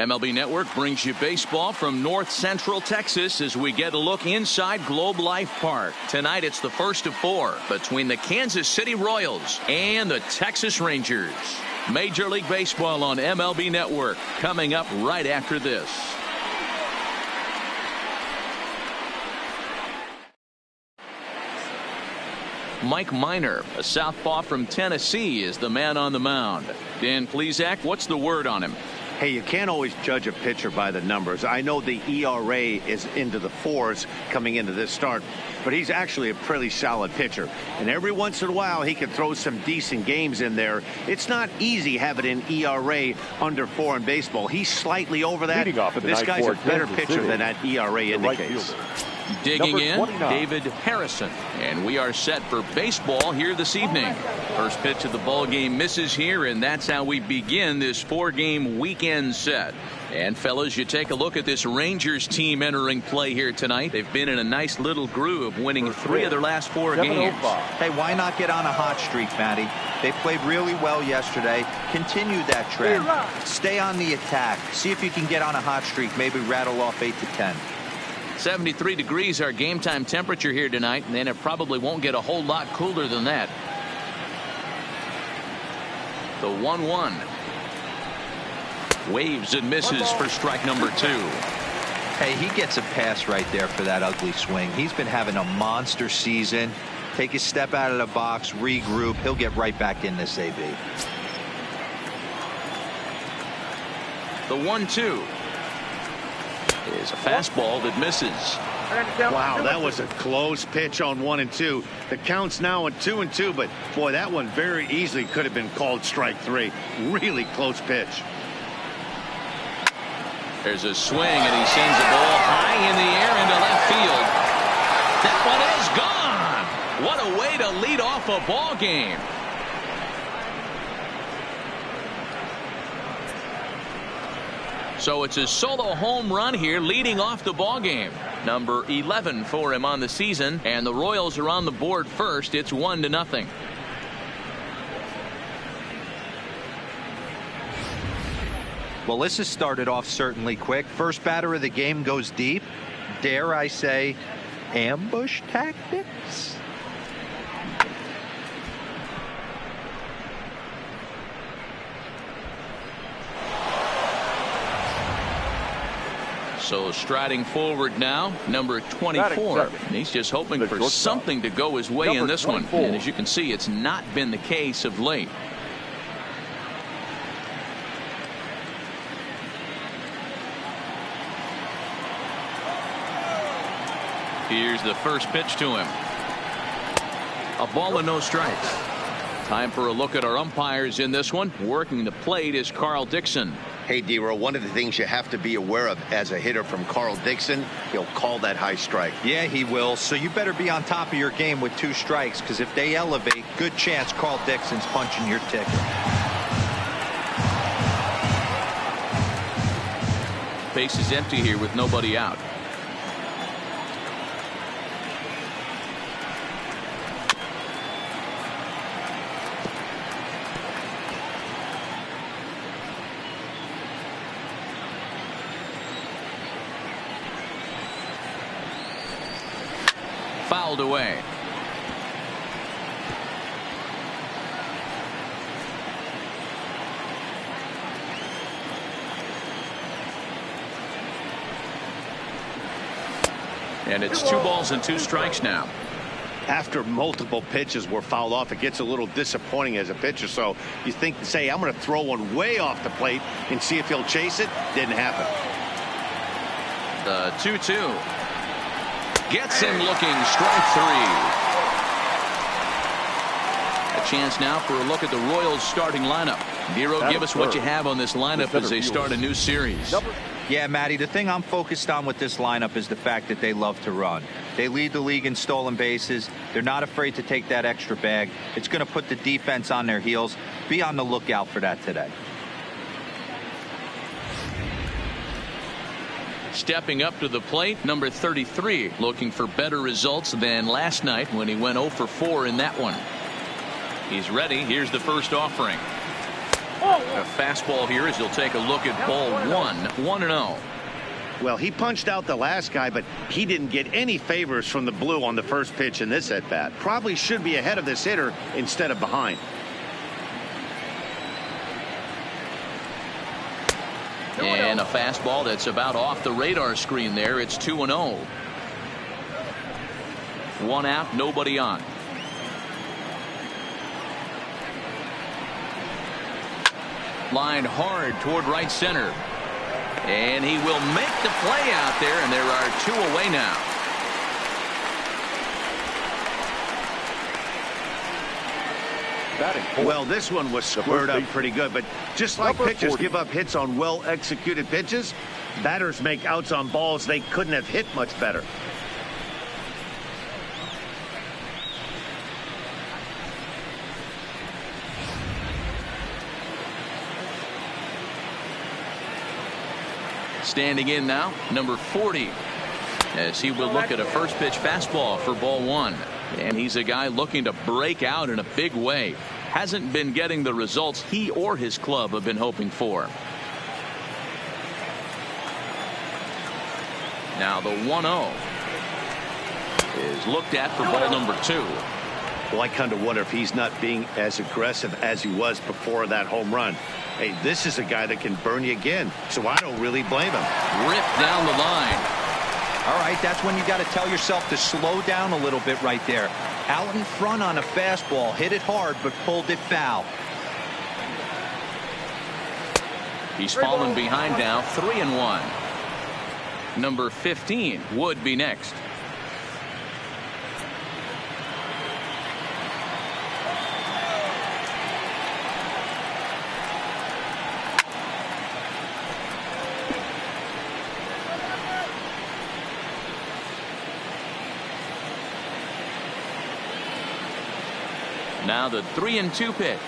MLB Network brings you baseball from North Central Texas as we get a look inside Globe Life Park. Tonight it's the first of 4 between the Kansas City Royals and the Texas Rangers. Major League Baseball on MLB Network coming up right after this. Mike Minor, a southpaw from Tennessee, is the man on the mound. Dan Plesac, what's the word on him? Hey, you can't always judge a pitcher by the numbers. I know the ERA is into the 4s coming into this start, but he's actually a pretty solid pitcher. And every once in a while, he can throw some decent games in there. It's not easy having an ERA under 4 in baseball. He's slightly over that, but this guy's a better pitcher than that ERA indicates. Digging in, David Harrison. And we are set for baseball here this evening. First pitch of the ball game misses here, and that's how we begin this 4-game weekend set. And fellas, you take a look at this Rangers team entering play here tonight. They've been in a nice little groove, winning 3 of their last 4 games. Hey, why not get on a hot streak, Matty? They played really well yesterday. Continue that trend. Stay on the attack. See if you can get on a hot streak. Maybe rattle off 8 to 10. 73 degrees our game time temperature here tonight, and then it probably won't get a whole lot cooler than that. The 1-1. Waves and misses for strike number 2. Hey, he gets a pass right there for that ugly swing. He's been having a monster season. Take a step out of the box, regroup. He'll get right back in this AB. The 1-2. Is a fastball that misses. Wow, that was a close pitch on 1 and 2. The count's now on 2 and 2, but boy, that one very easily could have been called strike 3. Really close pitch. There's a swing, and he sends the ball high in the air into left field. That one is gone. What a way to lead off a ball game. So it's a solo home run here, leading off the ball game. Number 11 for him on the season, and the Royals are on the board first. It's 1-0. Well, this has started off certainly quick. First batter of the game goes deep. Dare I say, ambush tactics? So striding forward now, number 24. And he's just hoping for something to go his way in this one. And as you can see, it's not been the case of late. Here's the first pitch to him. A ball and no strikes. Time for a look at our umpires in this one. Working the plate is Carl Dixon. Hey, D-Row, one of the things you have to be aware of as a hitter from Carl Dixon, he'll call that high strike. Yeah, he will. So you better be on top of your game with 2 strikes, because if they elevate, good chance Carl Dixon's punching your ticket. Base is empty here with nobody out. Fouled away. And it's 2 balls and 2 strikes now. After multiple pitches were fouled off, it gets a little disappointing as a pitcher. So you think, say, I'm going to throw one way off the plate and see if he'll chase it. Didn't happen. The 2-2. Gets him looking, strike 3. A chance now for a look at the Royals starting lineup. Nero, give us what you have on this lineup as they start a new series. Yeah, Matty, the thing I'm focused on with this lineup is the fact that they love to run. They lead the league in stolen bases. They're not afraid to take that extra bag. It's going to put the defense on their heels. Be on the lookout for that today. Stepping up to the plate, number 33, looking for better results than last night when he went 0 for 4 in that one. He's ready. Here's the first offering. A fastball here as he'll take a look at ball 1-0. Well, he punched out the last guy, but he didn't get any favors from the blue on the first pitch in this at bat. Probably should be ahead of this hitter instead of behind. And a fastball that's about off the radar screen there. It's 2-0. 1 out, nobody on. Line hard toward right center. And he will make the play out there, and there are 2 away now. Well, this one was squared up pretty good, but just like pitchers give up hits on well-executed pitches, batters make outs on balls they couldn't have hit much better. Standing in now, number 40, as he will look at a first pitch fastball for ball 1. And he's a guy looking to break out in a big way. Hasn't been getting the results he or his club have been hoping for. Now the 1-0 is looked at for ball number 2. Well, I kind of wonder if he's not being as aggressive as he was before that home run. Hey, this is a guy that can burn you again, so I don't really blame him. Ripped down the line. All right, that's when you got to tell yourself to slow down a little bit right there. Out in front on a fastball, hit it hard, but pulled it foul. He's fallen behind now, 3-1. Number 15 would be next. Now the 3-2 pitch.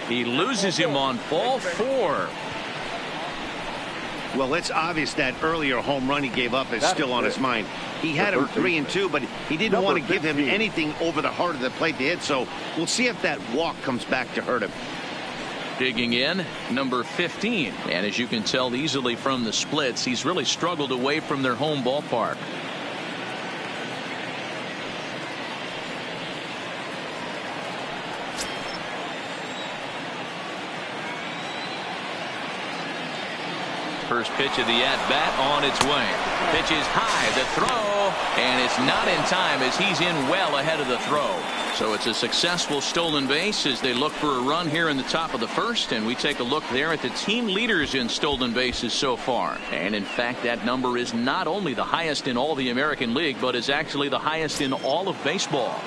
He loses him on ball 4. Well, it's obvious that earlier home run he gave up is still on his mind. He had him 3-2, but he didn't want to give him anything over the heart of the plate to hit, so we'll see if that walk comes back to hurt him. Digging in, number 15. And as you can tell easily from the splits, he's really struggled away from their home ballpark. First pitch of the at-bat on its way. Pitch is high, the throw, and it's not in time as he's in well ahead of the throw. So it's a successful stolen base as they look for a run here in the top of the first, and we take a look there at the team leaders in stolen bases so far. And in fact, that number is not only the highest in all the American League, but is actually the highest in all of baseball.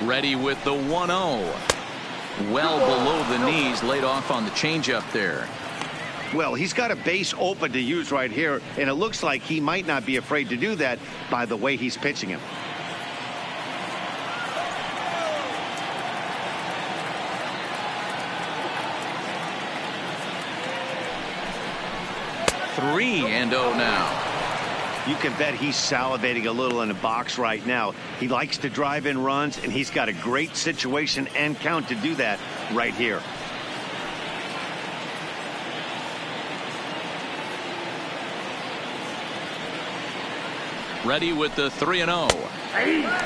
Ready with the 1-0. Well below the knees, laid off on the changeup there. Well, he's got a base open to use right here, and it looks like he might not be afraid to do that by the way he's pitching him. Three and 0 now. You can bet he's salivating a little in the box right now. He likes to drive in runs, and he's got a great situation and count to do that right here. Ready with the 3-0.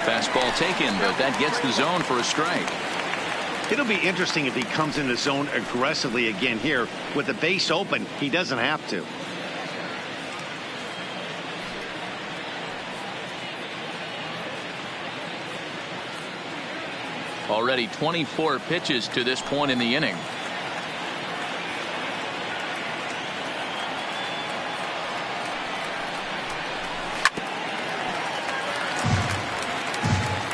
Fastball taken, but that gets the zone for a strike. It'll be interesting if he comes in the zone aggressively again here. With the base open, he doesn't have to. Already 24 pitches to this point in the inning.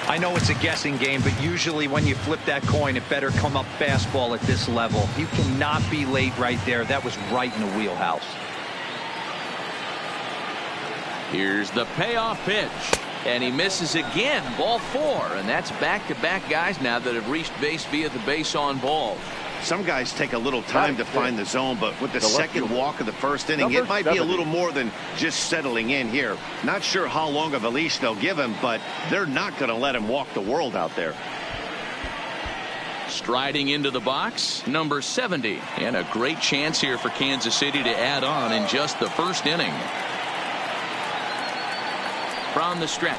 I know it's a guessing game, but usually when you flip that coin, it better come up fastball at this level. You cannot be late right there. That was right in the wheelhouse. Here's the payoff pitch. And he misses again, ball 4, and that's back-to-back guys now that have reached base via the base on ball. Some guys take a little time to find the zone, but with the second walk of the first inning, it might be a little more than just settling in here. Not sure how long of a leash they'll give him, but they're not going to let him walk the world out there. Striding into the box, number 70. And a great chance here for Kansas City to add on in just the first inning. From the stretch.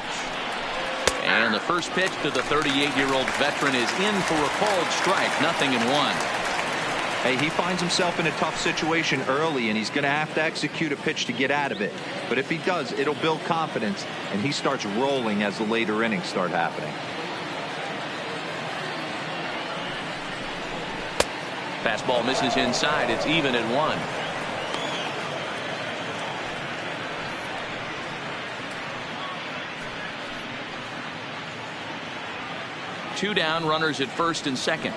And the first pitch to the 38-year-old veteran is in for a called strike, 0-1. Hey, he finds himself in a tough situation early, and he's going to have to execute a pitch to get out of it. But if he does, it'll build confidence, and he starts rolling as the later innings start happening. Fastball misses inside. It's even at 1. Two down, runners at first and second.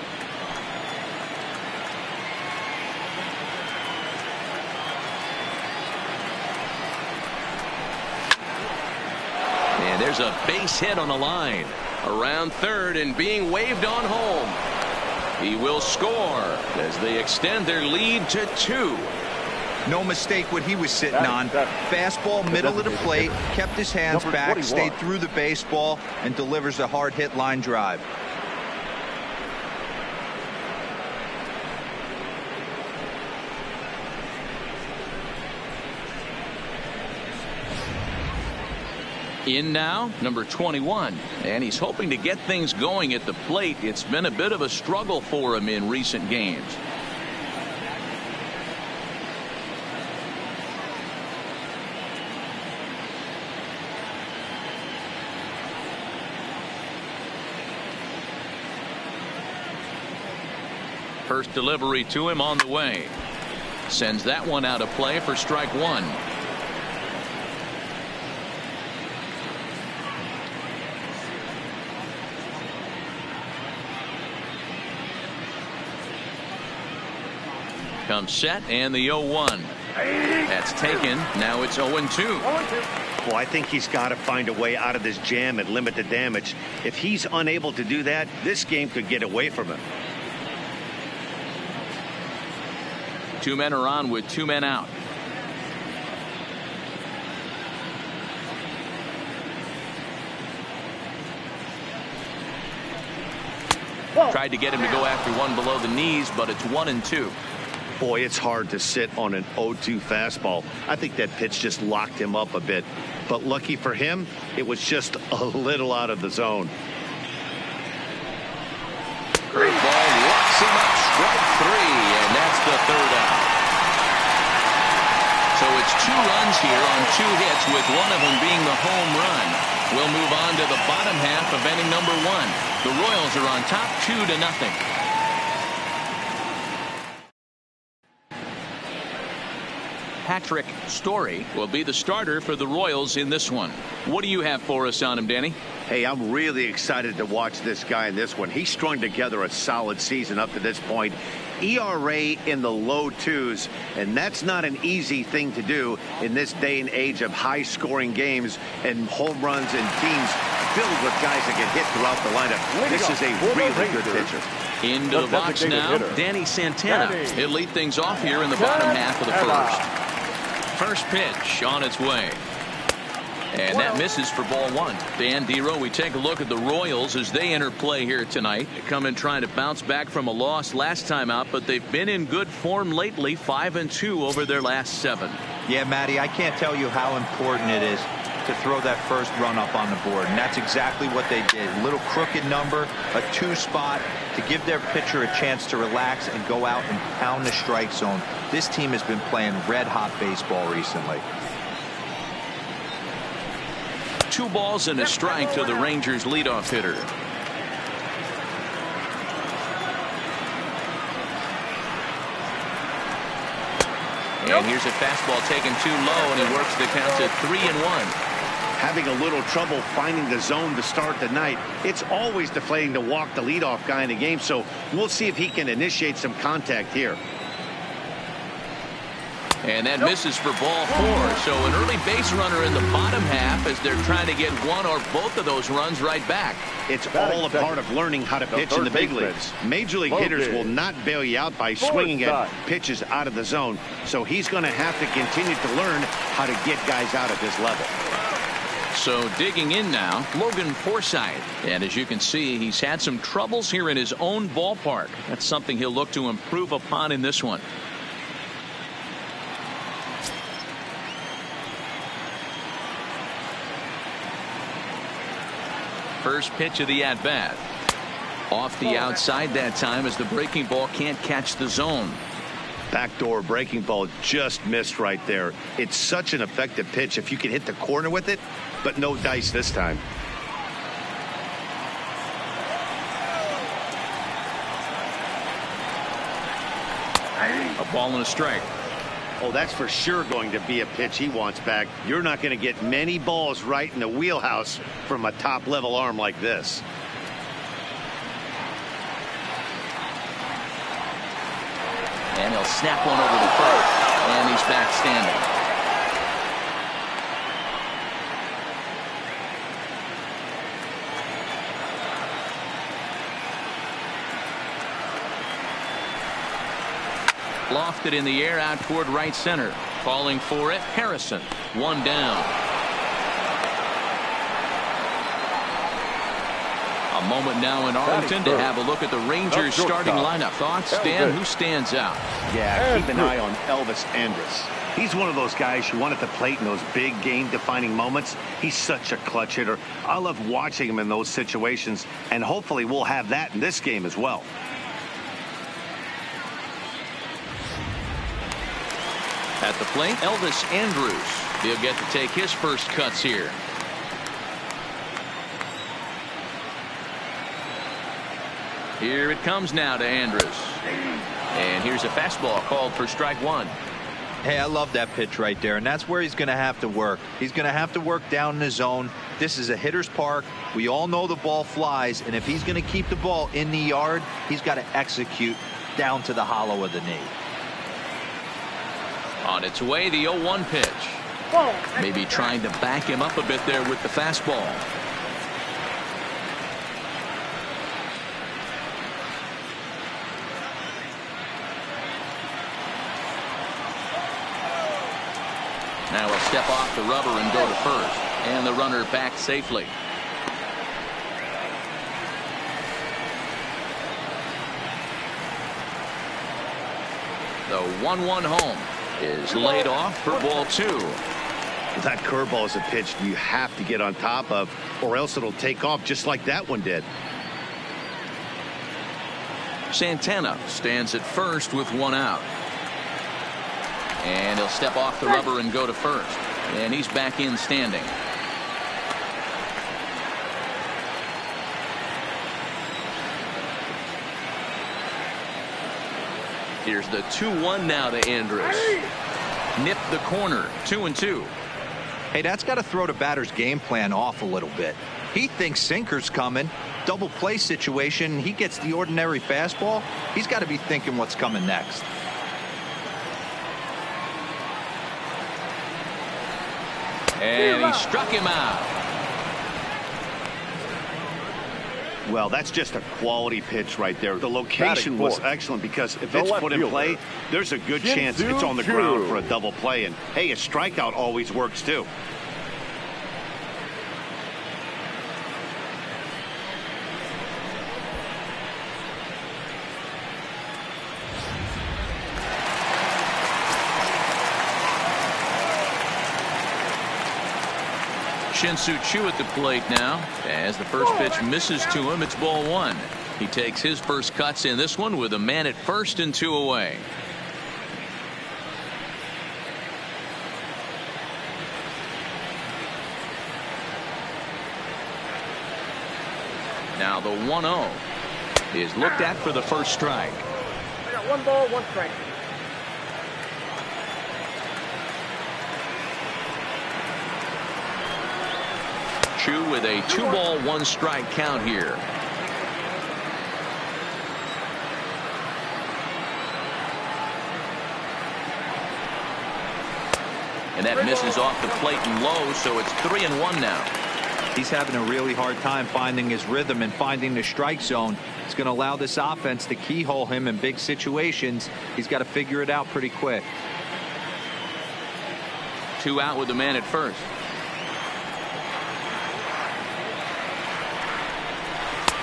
And there's a base hit on the line. Around third and being waved on home. He will score as they extend their lead to 2. No mistake what he was sitting on. Fastball, middle of the plate, kept his hands back, stayed through the baseball, and delivers a hard hit line drive. In now, number 21, and he's hoping to get things going at the plate. It's been a bit of a struggle for him in recent games. First delivery to him on the way. Sends that one out of play for strike 1. Comes set and the 0-1. That's taken. Now it's 0-2. Well, I think he's got to find a way out of this jam and limit the damage. If he's unable to do that, this game could get away from him. 2 men are on with 2 men out. Tried to get him to go after one below the knees, but it's 1-2. Boy, it's hard to sit on an 0-2 fastball. I think that pitch just locked him up a bit. But lucky for him, it was just a little out of the zone. Great ball, locks him up, strike 3, and that's the 3rd out. So it's 2 runs here on 2 hits, with one of them being the home run. We'll move on to the bottom half of inning number 1. The Royals are on top 2-0. Patrick Story will be the starter for the Royals in this one. What do you have for us on him, Danny? Hey, I'm really excited to watch this guy in this one. He strung together a solid season up to this point. ERA in the low 2s, and that's not an easy thing to do in this day and age of high-scoring games and home runs and teams filled with guys that get hit throughout the lineup. This is a really good pitcher. Into the box now, Danny Santana. He'll lead things off here in the bottom half of the first. First pitch on its way. And that misses for ball 1. Dan Dero, we take a look at the Royals as they enter play here tonight. They come in trying to bounce back from a loss last time out, but they've been in good form lately, 5-2 over their last 7. Yeah, Matty, I can't tell you how important it is to throw that first run up on the board, and that's exactly what they did. A little crooked number, a 2 spot to give their pitcher a chance to relax and go out and pound the strike zone. This team has been playing red-hot baseball recently. 2 balls and a strike to the Rangers leadoff hitter. And here's a fastball taken too low, and he works the count to 3-1. Having a little trouble finding the zone to start the night. It's always deflating to walk the leadoff guy in the game, so we'll see if he can initiate some contact here. And that misses for ball 4. So an early base runner in the bottom half as they're trying to get one or both of those runs right back. It's all a part of learning how to pitch in the big leagues. Major league hitters will not bail you out by swinging at pitches out of the zone. So he's going to have to continue to learn how to get guys out at this level. So digging in now, Logan Forsythe. And as you can see, he's had some troubles here in his own ballpark. That's something he'll look to improve upon in this one. First pitch of the at-bat. Off the outside that time as the breaking ball can't catch the zone. Backdoor breaking ball just missed right there. It's such an effective pitch if you can hit the corner with it, but no dice this time. A ball and a strike. Oh, that's for sure going to be a pitch he wants back. You're not going to get many balls right in the wheelhouse from a top-level arm like this. And he'll snap one over the first. And he's back standing. Lofted in the air out toward right center. Calling for it, Harrison. One down. A moment now in Arlington to have a look at the Rangers starting lineup. Thoughts, Dan? Who stands out? Yeah, keep an eye on Elvis Andrus. He's one of those guys who won at the plate in those big game-defining moments. He's such a clutch hitter. I love watching him in those situations, and hopefully we'll have that in this game as well. At the plate, Elvis Andrus. He'll get to take his first cuts here. Here it comes now to Andrus. And here's a fastball called for strike one. Hey, I love that pitch right there, and that's where he's going to have to work. He's going to have to work down in the zone. This is a hitter's park. We all know the ball flies, and if he's going to keep the ball in the yard, he's got to execute down to the hollow of the knee. On its way, the 0-1 pitch. Maybe trying to back him up a bit there with the fastball. Now he'll step off the rubber and go to first. And the runner back safely. The 1-1 home is laid off for ball 2. That curveball is a pitch you have to get on top of, or else it'll take off just like that one did. Santana stands at first with one out. And he'll step off the rubber and go to first. And he's back in standing. Here's the 2-1 now to Andrus. Nip the corner. 2-2. Hey, that's got to throw the batter's game plan off a little bit. He thinks sinker's coming. Double play situation. He gets the ordinary fastball. He's got to be thinking what's coming next. And he struck him out. Well, that's just a quality pitch right there. The location was excellent because if it's put in play, there's a good chance it's on the ground for a double play. And, hey, a strikeout always works, too. Shin-Soo Choo at the plate now. As the first pitch misses to him, it's ball 1. He takes his first cuts in this one with a man at first and 2 away. Now the 1-0 is looked at for the first strike. I got 1 ball, 1 strike. Choo with a 2-ball, 1 strike count here. And that misses off the plate and low, so it's 3-1 now. He's having a really hard time finding his rhythm and finding the strike zone. It's going to allow this offense to keyhole him in big situations. He's got to figure it out pretty quick. 2 out with the man at first.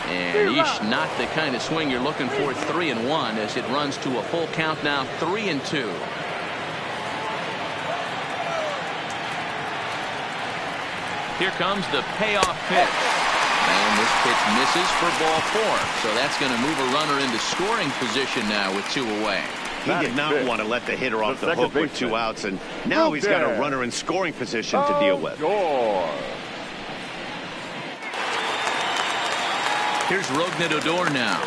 And yeesh, not the kind of swing you're looking for. 3-1 as it runs to a full count now. 3-2. Here comes the payoff pitch. And this pitch misses for ball 4. So that's going to move a runner into scoring position now with 2 away. He did not want to let the hitter off the hook with 2 outs, and now he's got a runner in scoring position to deal with. Here's Rougned Odor now.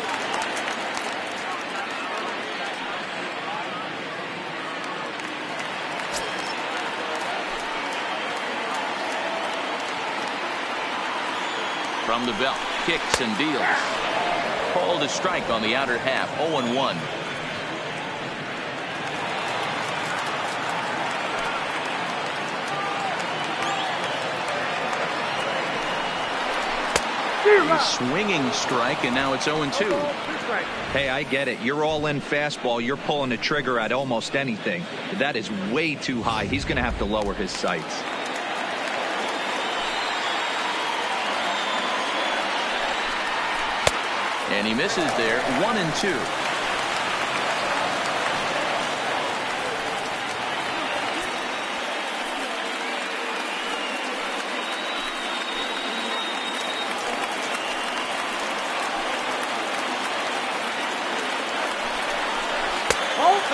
From the belt, kicks and deals. Called a strike on the outer half. 0-1. Swinging strike, and now it's 0-2. Hey, I get it. You're all in fastball. You're pulling the trigger at almost anything. That is way too high. He's going to have to lower his sights. And he misses there. 1-2.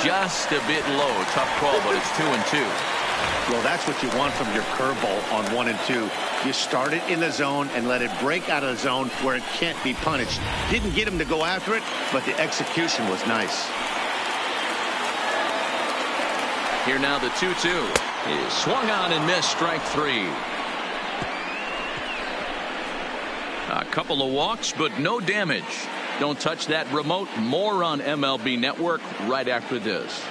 Just a bit low. Tough call, but it's 2-2. Well, that's what you want from your curveball on 1 and 2. You start it in the zone and let it break out of the zone where it can't be punished. Didn't get him to go after it, but the execution was nice. Here now the 2-2 is swung on and missed. Strike 3. A couple of walks, but no damage. Don't touch that remote. More on MLB Network right after this.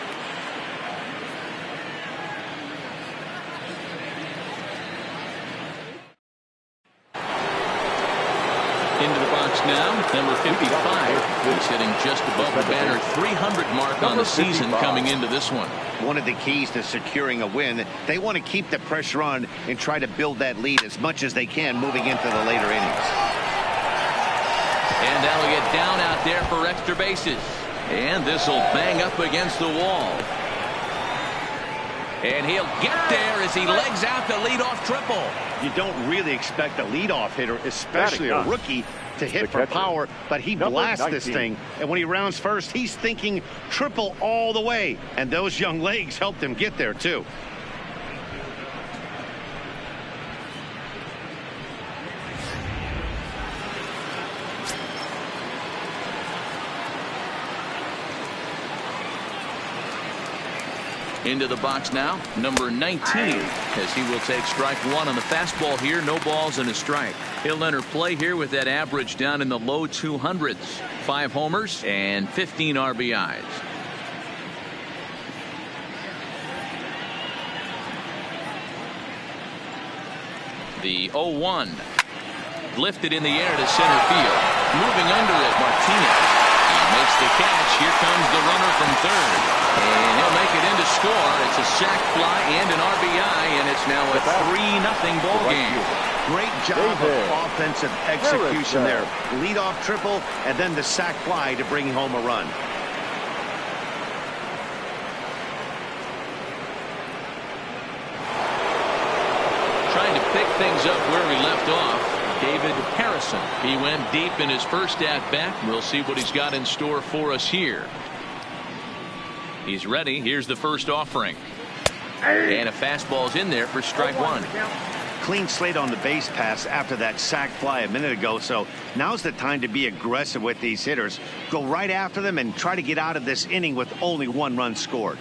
Into the box now, number 55. He's hitting just above the banner 300 mark on the season coming into this one. One of the keys to securing a win, they want to keep the pressure on and try to build that lead as much as they can moving into the later innings. And that'll get down out there for extra bases. And this will bang up against the wall. And he'll get there as he legs out the leadoff triple. You don't really expect a leadoff hitter, especially a rookie, to hit for power, but he blasts this thing. And when he rounds first, he's thinking triple all the way. And those young legs helped him get there, too. Into the box now, number 19, as he will take strike 1 on the fastball here. No balls and a strike. He'll enter play here with that average down in the low 200s. 5 homers and 15 RBIs. The 0-1 lifted in the air to center field. Moving under it, Martinez. Makes the catch. Here comes the runner from third. And he'll make it into score. It's a sac fly and an RBI, and it's now a 3-0 ball game. Great job of offensive execution there. Leadoff triple and then the sac fly to bring home a run. Trying to pick things up where we left off. David Harrison. He went deep in his first at-bat. We'll see what he's got in store for us here. He's ready. Here's the first offering. And a fastball's in there for strike 1. Clean slate on the base pass after that sac fly a minute ago, so now's the time to be aggressive with these hitters. Go right after them and try to get out of this inning with only 1 run scored.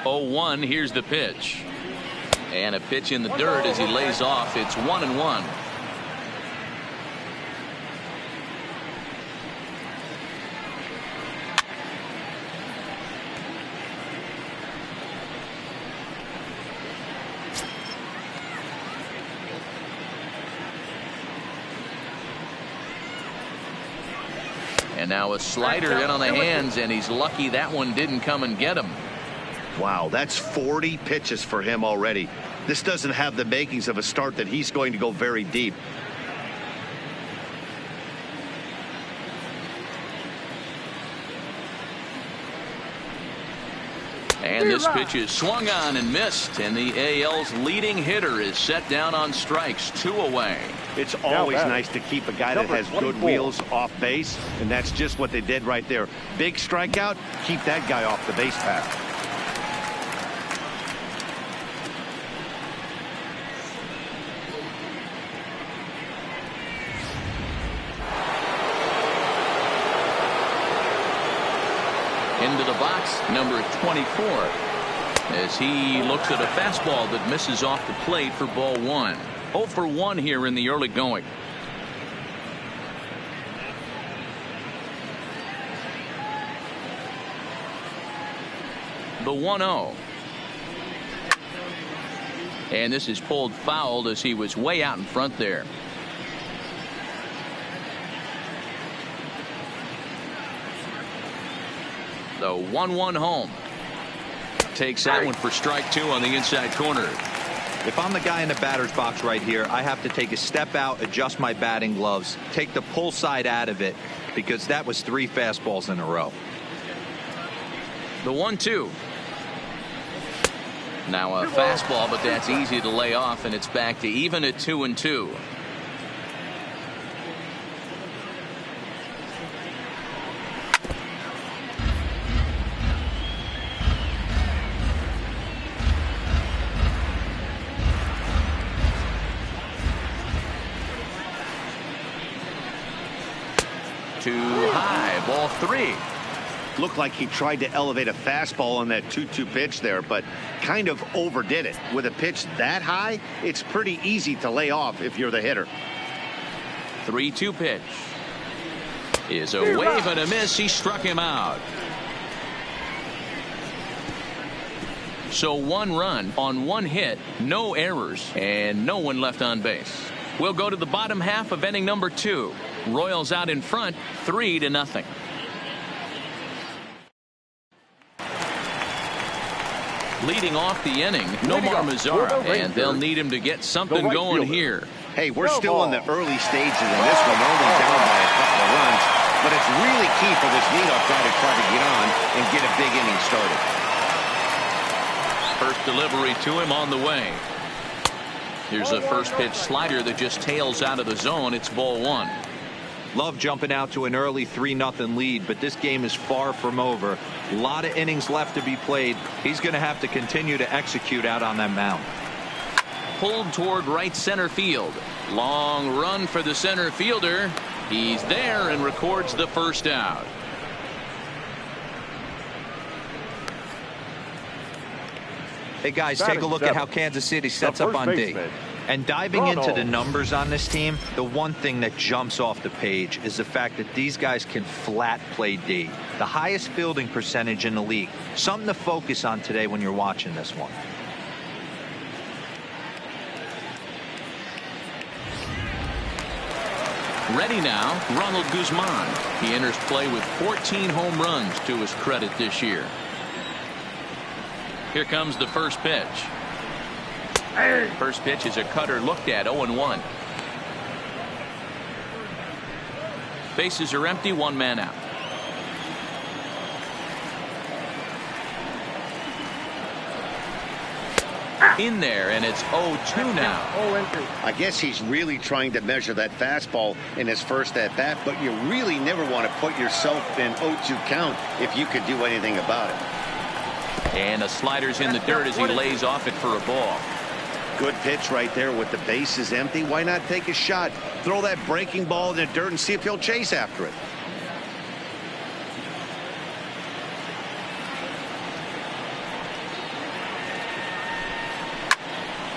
0-1. Here's the pitch. And a pitch in the dirt as he lays off. It's 1-1. And now a slider in on the hands, and he's lucky that one didn't come and get him. Wow, that's 40 pitches for him already. This doesn't have the makings of a start that he's going to go very deep. And this pitch is swung on and missed, and the AL's leading hitter is set down on strikes, 2 away. It's always nice to keep a guy that has good wheels off base, and that's just what they did right there. Big strikeout, keep that guy off the base path. Into the box, number 24, as he looks at a fastball that misses off the plate for ball 1. 0 for 1 here in the early going. The 1-0. And this is pulled fouled as he was way out in front there. The 1-1 home. Takes that one for strike 2 on the inside corner. If I'm the guy in the batter's box right here, I have to take a step out, adjust my batting gloves, take the pull side out of it, because that was 3 fastballs in a row. The 1-2. Now a fastball, but that's easy to lay off, and it's back to even at 2-2. Too high, ball 3. Looked like he tried to elevate a fastball on that 2-2 pitch there, but kind of overdid it. With a pitch that high, it's pretty easy to lay off if you're the hitter. 3-2 pitch is a wave and a miss. He struck him out. So 1 run on 1 hit, no errors, and no one left on base. We'll go to the bottom half of inning number 2. Royals out in front, 3-0. Leading off the inning, Nomar Mazara, and they'll need him to get something going here. Hey, we're still in the early stages in this one, only down by a couple of runs, but it's really key for this leadoff guy to try to get on and get a big inning started. First delivery to him on the way. Here's a first pitch slider that just tails out of the zone. It's ball 1. Love jumping out to an early 3-0 lead, but this game is far from over. A lot of innings left to be played. He's going to have to continue to execute out on that mound. Pulled toward right center field. Long run for the center fielder. He's there and records the first out. Hey guys, take a look at how Kansas City sets up on D. And diving into the numbers on this team, the one thing that jumps off the page is the fact that these guys can flat play D. The highest fielding percentage in the league. Something to focus on today when you're watching this one. Ready now, Ronald Guzman. He enters play with 14 home runs to his credit this year. Here comes the first pitch. First pitch is a cutter looked at, 0-1. Bases are empty, 1 man out. In there, and it's 0-2 now. I guess he's really trying to measure that fastball in his first at bat, but you really never want to put yourself in 0-2 count if you could do anything about it. And the slider's in the dirt as he lays off it for a ball. Good pitch right there with the bases empty. Why not take a shot? Throw that breaking ball in the dirt and see if he'll chase after it.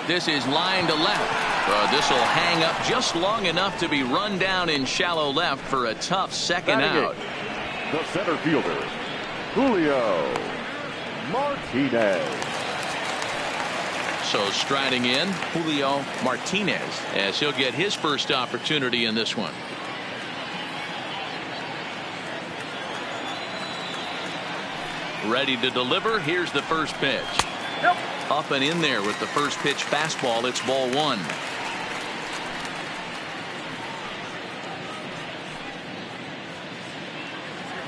This is line to left. This will hang up just long enough to be run down in shallow left for a tough second out. The center fielder, Julio Martinez. So striding in, Julio Martinez, as he'll get his first opportunity in this one. Ready to deliver. Here's the first pitch. Nope. Up and in there with the first pitch fastball. It's ball one.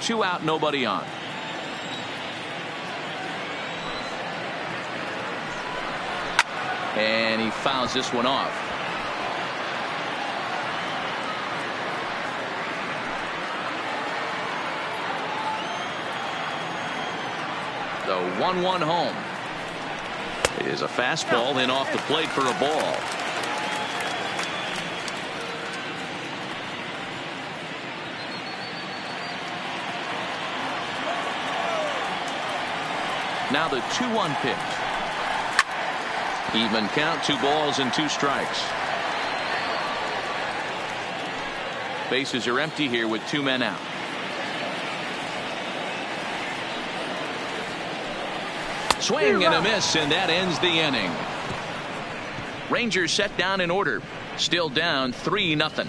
Two out, nobody on. And he fouls this one off. The 1-1 home. It is a fastball in off the plate for a ball. Now the 2-1 pitch. Even count, 2 balls and 2 strikes. Bases are empty here with 2 men out. Swing and a miss, and that ends the inning. Rangers set down in order. Still down 3-0.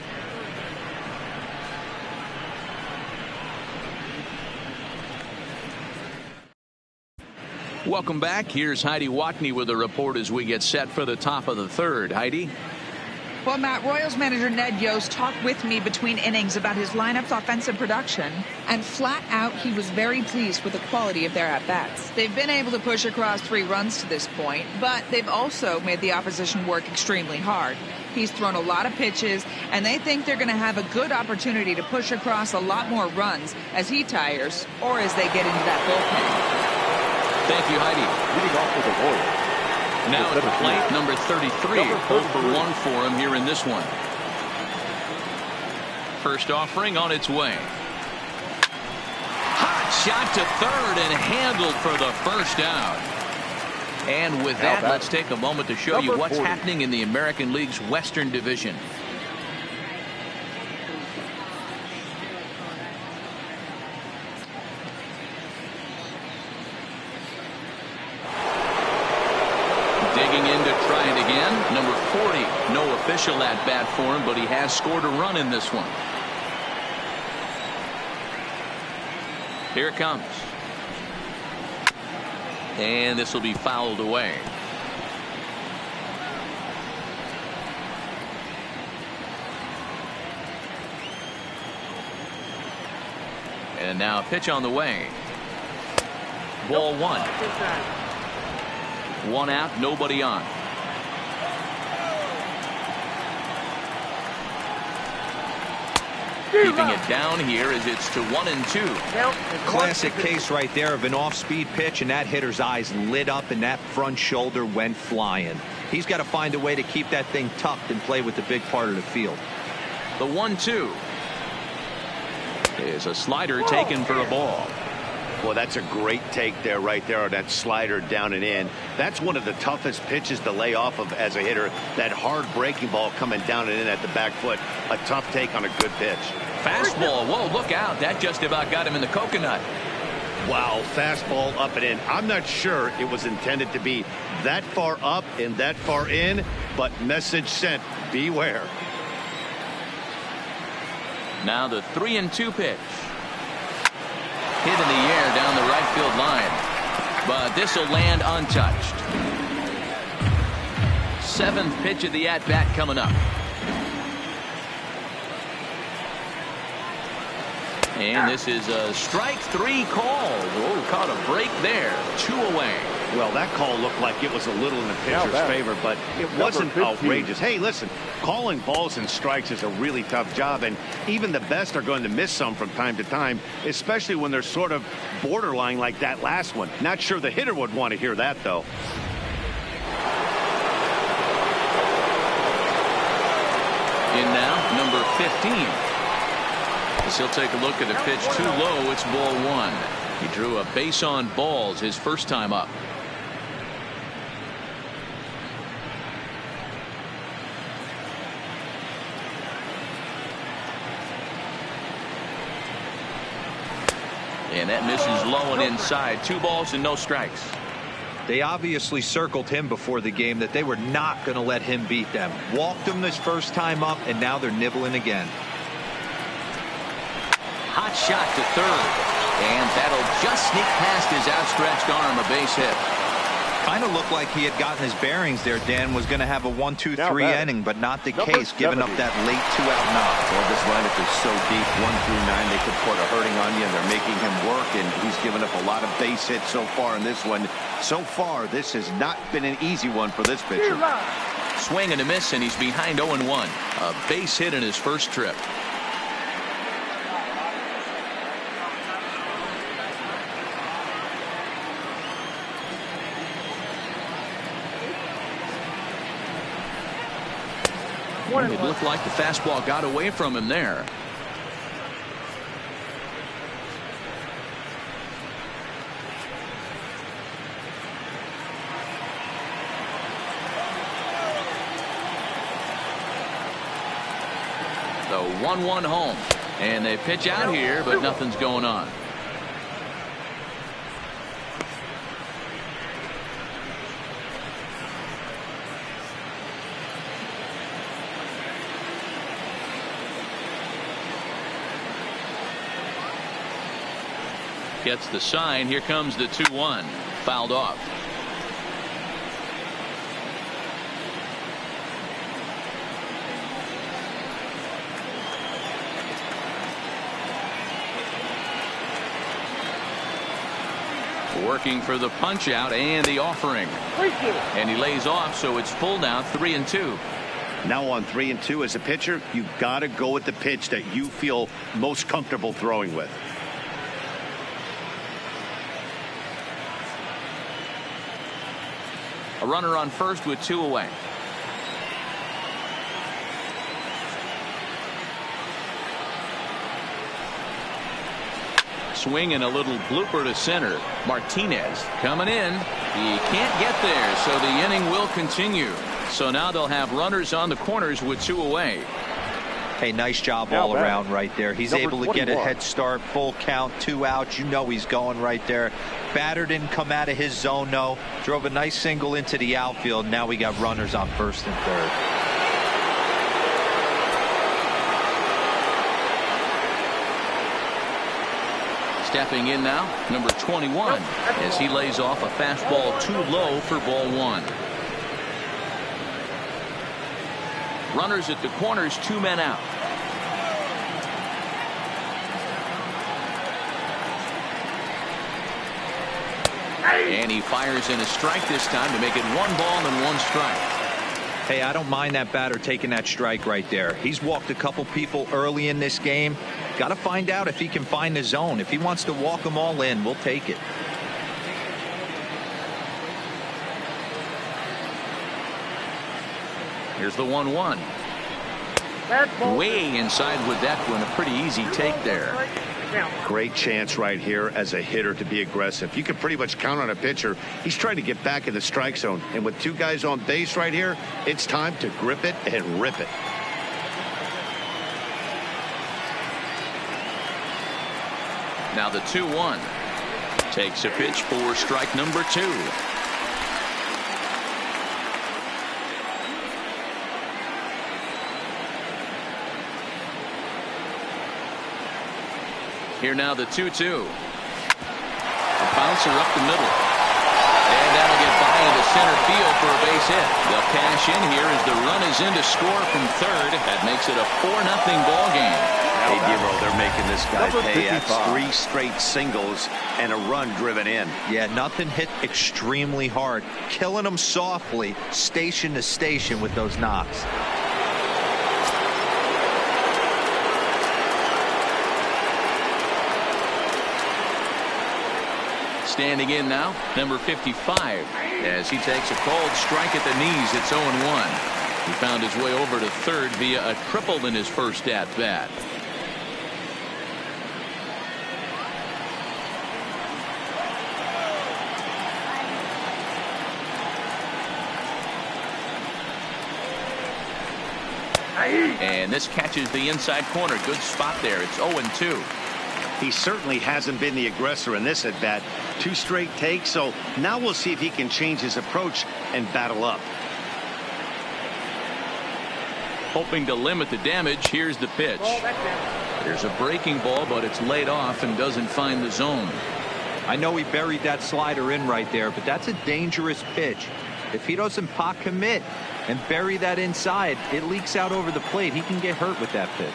Welcome back. Here's Heidi Watney with a report as we get set for the top of the third. Heidi? Well, Matt, Royals manager Ned Yost talked with me between innings about his lineup's offensive production, and flat out he was very pleased with the quality of their at-bats. They've been able to push across 3 runs to this point, but they've also made the opposition work extremely hard. He's thrown a lot of pitches, and they think they're going to have a good opportunity to push across a lot more runs as he tires or as they get into that bullpen. Thank you, Heidi. Leading off with the Royals. Now at the plate, number 33. 0 for 1 for him here in this one. First offering on its way. Hot shot to third and handled for the first out. And with that, let's take a moment to show you what's happening in the American League's Western Division. Digging in to try it again. Number 40. No official at bat for him, but he has scored a run in this one. Here it comes. And this will be fouled away. And now a pitch on the way. Ball 1. 1 out, nobody on. Keeping it down here as it's to 1-2. Classic case right there of an off-speed pitch, and that hitter's eyes lit up and that front shoulder went flying. He's got to find a way to keep that thing tucked and play with the big part of the field. The 1-2 is a slider taken for a ball. Well, that's a great take there, right there, on that slider down and in. That's one of the toughest pitches to lay off of as a hitter. That hard breaking ball coming down and in at the back foot. A tough take on a good pitch. Fastball. Whoa, look out. That just about got him in the coconut. Wow, fastball up and in. I'm not sure it was intended to be that far up and that far in, but message sent. Beware. Now the 3-2 pitch. Hit in the air down the right field line, but this will land untouched. 7th pitch of the at-bat coming up. And this is a strike 3 call. Oh, caught a break there. 2 away. Well, that call looked like it was a little in the pitcher's favor, but it wasn't outrageous. Hey, listen, calling balls and strikes is a really tough job, and even the best are going to miss some from time to time, especially when they're sort of borderline like that last one. Not sure the hitter would want to hear that, though. In now, number 15. As he'll take a look at a pitch too low. It's ball 1. He drew a base on balls his first time up. And that misses low and inside. 2 balls and no strikes. They obviously circled him before the game that they were not going to let him beat them. Walked him this first time up, and now they're nibbling again. Hot shot to third. And that'll just sneak past his outstretched arm, a base hit. Kind of looked like he had gotten his bearings there. Dan was going to have a 1-2-3 inning, but not the case, giving up that late 2-out knock. Well, this lineup is so deep, 1 through 9, they could put a hurting on you, and they're making him work, and he's given up a lot of base hits so far in this one. So far, this has not been an easy one for this pitcher. Swing and a miss, and he's behind 0-1. A base hit in his first trip. It looked like the fastball got away from him there. The 1-1 home. And they pitch out here, but nothing's going on. Gets the sign. Here comes the 2-1. Fouled off. Working for the punch out and the offering. And he lays off, so it's full now, 3-2. Now on 3-2 as a pitcher, you got to go with the pitch that you feel most comfortable throwing with. A runner on first with 2 away. Swing and a little blooper to center. Martinez coming in. He can't get there, so the inning will continue. So now they'll have runners on the corners with 2 away. Hey, nice job all around right there. He's able to get a head start, full count, 2 outs. You know he's going right there. Batter didn't come out of his zone, no. Drove a nice single into the outfield. Now we got runners on first and third. Stepping in now, number 21, as he lays off a fastball too low for ball 1. Runners at the corners, 2 men out. And he fires in a strike this time to make it 1 ball and 1 strike. Hey, I don't mind that batter taking that strike right there. He's walked a couple people early in this game. Got to find out if he can find the zone. If he wants to walk them all in, we'll take it. Here's the 1-1. Way inside with that one. A pretty easy take there. Great chance right here as a hitter to be aggressive. You can pretty much count on a pitcher. He's trying to get back in the strike zone. And with 2 guys on base right here, it's time to grip it and rip it. Now the 2-1. Takes a pitch for strike number 2. Here now the 2-2. A bouncer up the middle. And that'll get by into center field for a base hit. They'll cash in here as the run is in to score from third. That makes it a 4-0 ball game. Hey, Dero, they're making this guy pay. That's 3 straight singles and a run driven in. Yeah, nothing hit extremely hard. Killing them softly, station to station with those knocks. Standing in now, number 55, as he takes a cold strike at the knees. It's 0-1. He found his way over to third via a triple in his first at bat. And this catches the inside corner. Good spot there. It's 0-2. He certainly hasn't been the aggressor in this at bat. 2 straight takes, so now we'll see if he can change his approach and battle up. Hoping to limit the damage. Here's the pitch. There's a breaking ball, but it's laid off and doesn't find the zone. I know he buried that slider in right there, but that's a dangerous pitch. If he doesn't pot commit and bury that inside, it leaks out over the plate. He can get hurt with that pitch.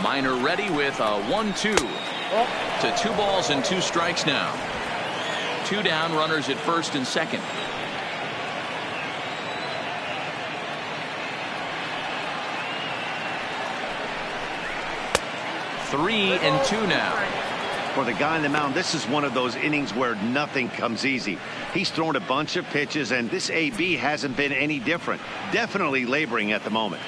Minor ready with a 1-2 to 2 balls and 2 strikes now. 2 down, runners at first and second. Three and 2 now. For the guy on the mound, this is one of those innings where nothing comes easy. He's thrown a bunch of pitches, and this AB hasn't been any different. Definitely laboring at the moment.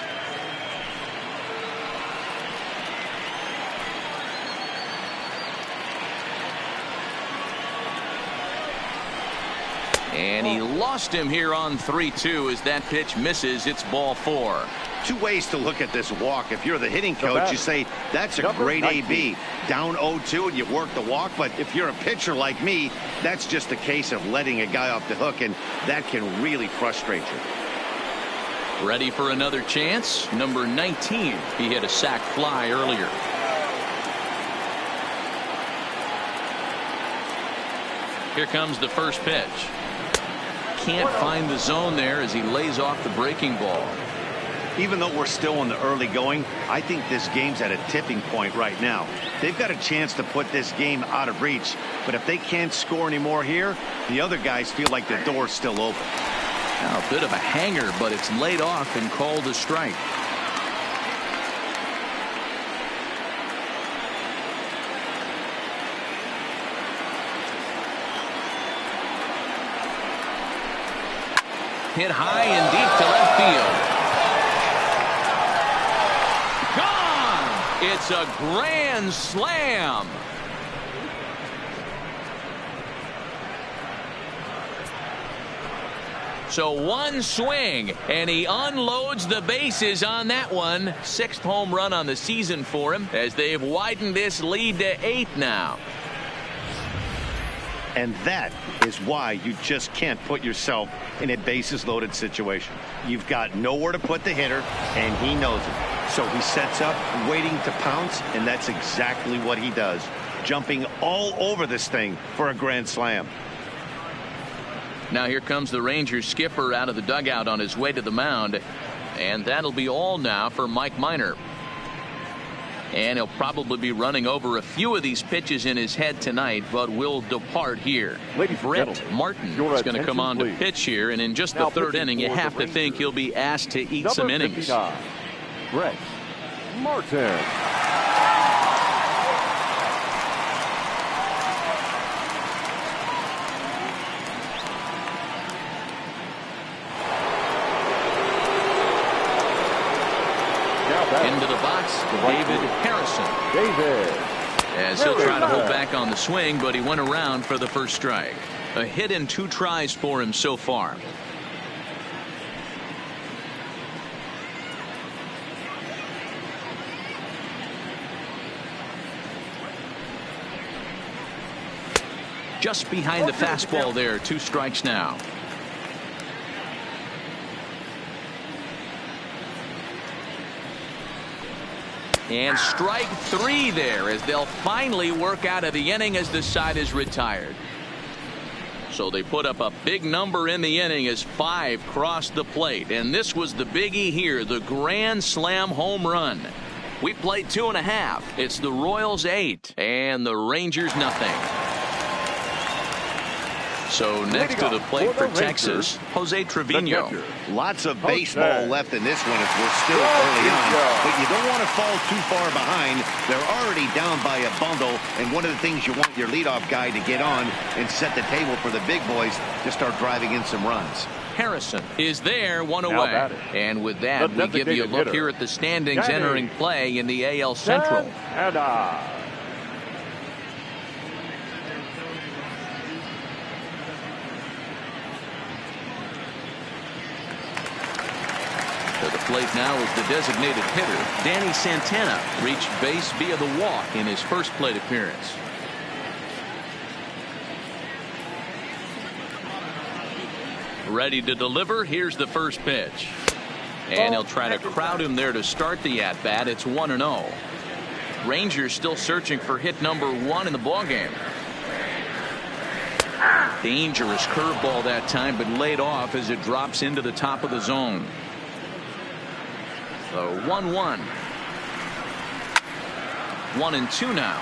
And he lost him here on 3-2 as that pitch misses. It's ball 4. 2 ways to look at this walk. If you're the hitting coach, you say that's a great AB. Down 0-2 and you work the walk. But if you're a pitcher like me, that's just a case of letting a guy off the hook, and that can really frustrate you. Ready for another chance. Number 19. He hit a sac fly earlier. Here comes the first pitch. Can't find the zone there as he lays off the breaking ball. Even though we're still in the early going, I think this game's at a tipping point right now. They've got a chance to put this game out of reach, but if they can't score anymore here, the other guys feel like the door's still open. Now a bit of a hanger, but it's laid off and called a strike. Hit high and deep to left field. Gone! It's a grand slam. So one swing, and he unloads the bases on that one. 6th home run on the season for him as they've widened this lead to 8 now. And that is why you just can't put yourself in a bases loaded situation. You've got nowhere to put the hitter, and he knows it. So he sets up, waiting to pounce, and that's exactly what he does. Jumping all over this thing for a grand slam. Now here comes the Rangers skipper out of the dugout on his way to the mound. And that'll be all now for Mike Minor. And he'll probably be running over a few of these pitches in his head tonight, but will depart here. Brett Martin is going to come on to pitch here, and in just the 3rd inning, you have to think he'll be asked to eat some innings. Brett Martin. Into the box, David Harrison. As he'll try to hold back on the swing, but he went around for the first strike. A hit and 2 tries for him so far. Just behind the fastball there, 2 strikes now. And strike 3 there as they'll finally work out of the inning as the side is retired. So they put up a big number in the inning as 5 crossed the plate. And this was the biggie here, the grand slam home run. We played 2.5. It's the Royals 8 and the Rangers nothing. So next to the plate for Texas, Jose Trevino. Lots of baseball left in this one as we're still early on. But you don't want to fall too far behind. They're already down by a bundle. And one of the things you want your leadoff guy to get on and set the table for the big boys to start driving in some runs. Harrison is there, 1 away. And with that, we give you a look here at the standings entering play in the AL Central. To the plate now is the designated hitter, Danny Santana, reached base via the walk in his first plate appearance. Ready to deliver. Here's the first pitch. And he'll try to crowd him there to start the at-bat. It's 1-0. Rangers still searching for hit number 1 in the ballgame. Dangerous curveball that time, but laid off as it drops into the top of the zone. So 1-1. 1-2 now.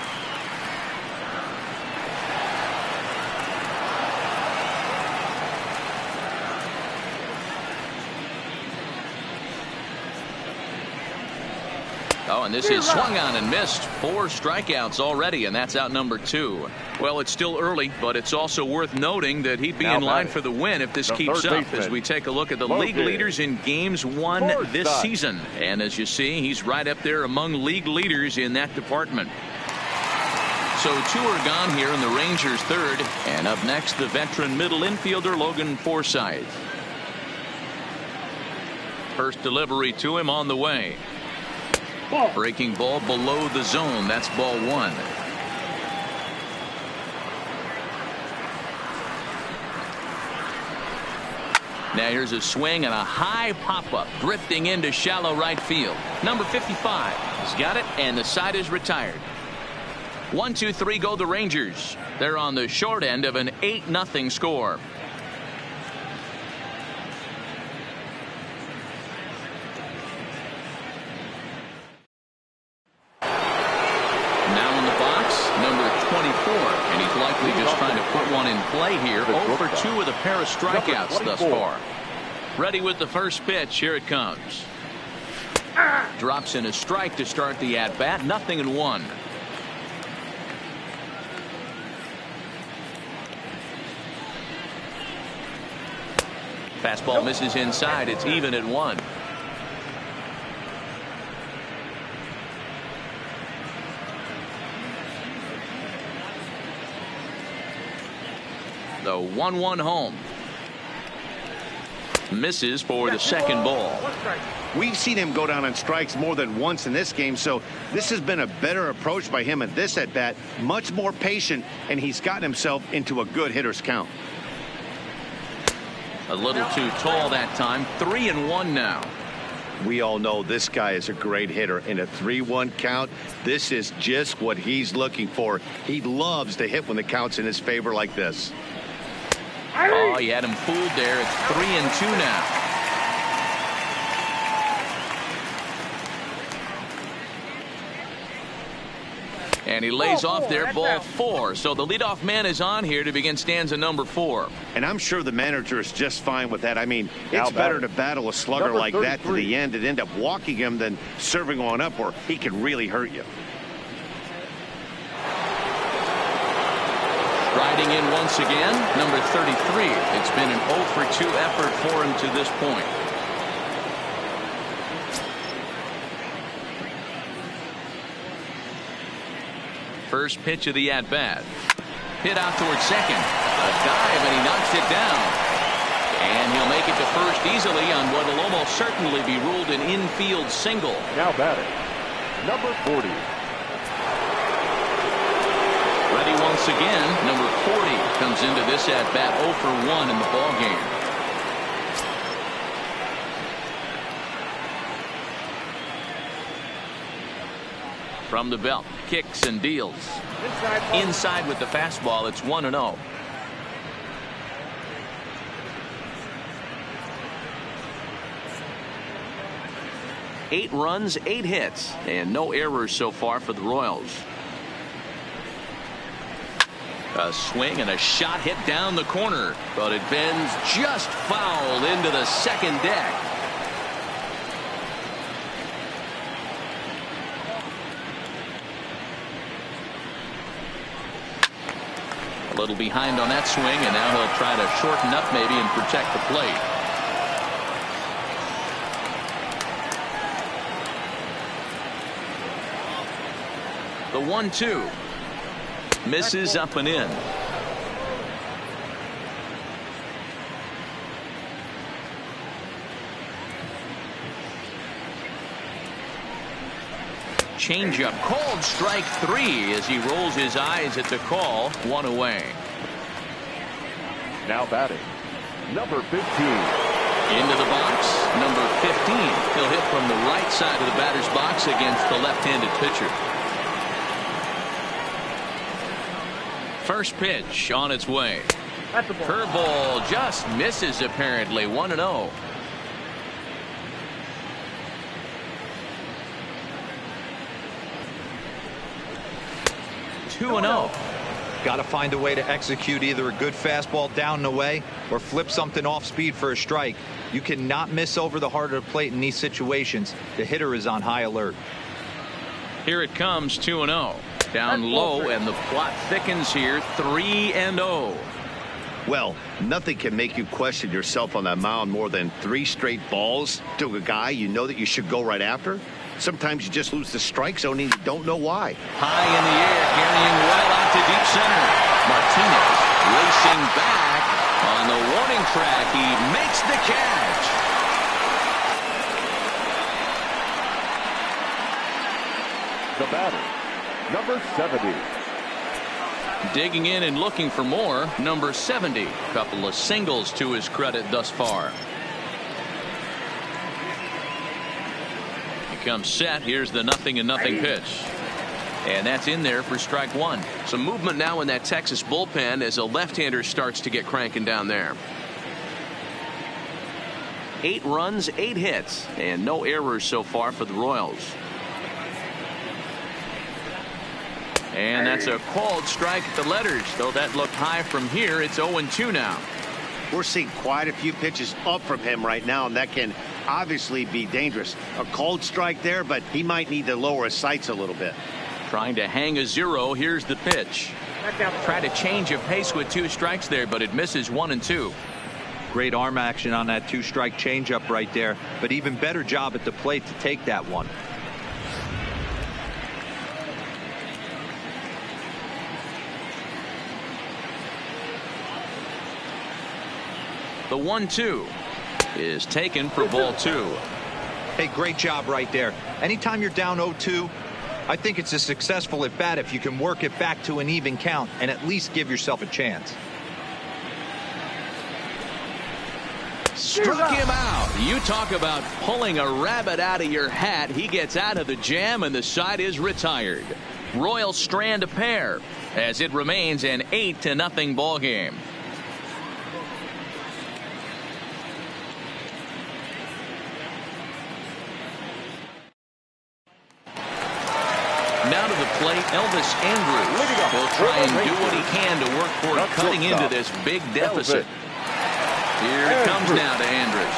Oh, and this is swung on and missed. 4 strikeouts already, and that's out number 2. Well, it's still early, but it's also worth noting that he'd be in line for the win if this keeps up as we take a look at the league leaders in games won this season. And as you see, he's right up there among league leaders in that department. So 2 are gone here in the Rangers' third. And up next, the veteran middle infielder Logan Forsythe. First delivery to him on the way. Breaking ball below the zone. That's ball 1. Now here's a swing and a high pop-up drifting into shallow right field. Number 55 has got it, and the side is retired. 1-2-3 go the Rangers. They're on the short end of an 8-0 score. And he's likely just trying to put one in play here. 0 for 2 with a pair of strikeouts thus far. Ready with the first pitch. Here it comes. Drops in a strike to start the at-bat. 0-1. Fastball misses inside. It's even at 1. The 1-1 home. Misses for the second ball. We've seen him go down on strikes more than once in this game, so this has been a better approach by him at this at bat. Much more patient, and he's gotten himself into a good hitter's count. A little too tall that time. 3-1 now. We all know this guy is a great hitter. In a 3-1 count, this is just what he's looking for. He loves to hit when the count's in his favor like this. Oh, he had him fooled there. It's 3-2 now. And he lays off there, ball 4. So the leadoff man is on here to begin stanza number 4. And I'm sure the manager is just fine with that. I mean, it's better to battle a slugger like that to the end and end up walking him than serving on up where he could really hurt you. Riding in once again, number 33. It's been an 0 for 2 effort for him to this point. First pitch of the at-bat. Hit out towards second. A dive, and he knocks it down. And he'll make it to first easily on what will almost certainly be ruled an infield single. Now batting, number 40. Ready once again. Number 40 comes into this at-bat 0 for 1 in the ballgame. From the belt, kicks and deals. Inside with the fastball, it's 1-0. Eight runs, 8 hits, and no errors so far for the Royals. A swing and a shot hit down the corner, but it bends just foul into the second deck. A little behind on that swing, and now he'll try to shorten up maybe and protect the plate. The 1-2. Misses up and in. Changeup called strike 3 as he rolls his eyes at the call. 1 away. Now batting, number 15. Into the box, number 15. He'll hit from the right side of the batter's box against the left-handed pitcher. First pitch on its way. Curveball just misses apparently. 1-0. Got to find a way to execute either a good fastball down and away or flip something off speed for a strike. You cannot miss over the heart of the plate in these situations. The hitter is on high alert. Here it comes. 2-0. Down low, and the plot thickens here. 3-0. Well, nothing can make you question yourself on that mound more than 3 straight balls to a guy you know that you should go right after. Sometimes you just lose the strike zone and you don't know why. High in the air, carrying well out to deep center. Martinez racing back on the warning track. He makes the catch. The batter, number 70. Digging in and looking for more, number 70. Couple of singles to his credit thus far. Comes set. Here's the 0-0 pitch, and that's in there for strike 1. Some movement now in that Texas bullpen as a left-hander starts to get cranking down there. 8 runs, 8 hits, and no errors so far for the Royals. And that's a called strike at the letters, though that looked high from here. It's 0-2 now. We're seeing quite a few pitches up from him right now, and that can obviously be dangerous. A called strike there, but he might need to lower his sights a little bit. Trying to hang a 0. Here's the pitch. Try to change of pace with 2 strikes there, but it misses 1-2. Great arm action on that 2-strike changeup right there, but even better job at the plate to take that one. The 1-2 is taken for ball 2. Hey, great job right there. Anytime you're down 0-2, I think it's a successful at bat if you can work it back to an even count and at least give yourself a chance. Struck him out. You talk about pulling a rabbit out of your hat. He gets out of the jam and the side is retired. Royals strand a pair as it remains an 8-0 ball game. Now to the plate, Elvis Andrus. He'll try and do what he can to work toward cutting into this big deficit. Here it comes now to Andrus.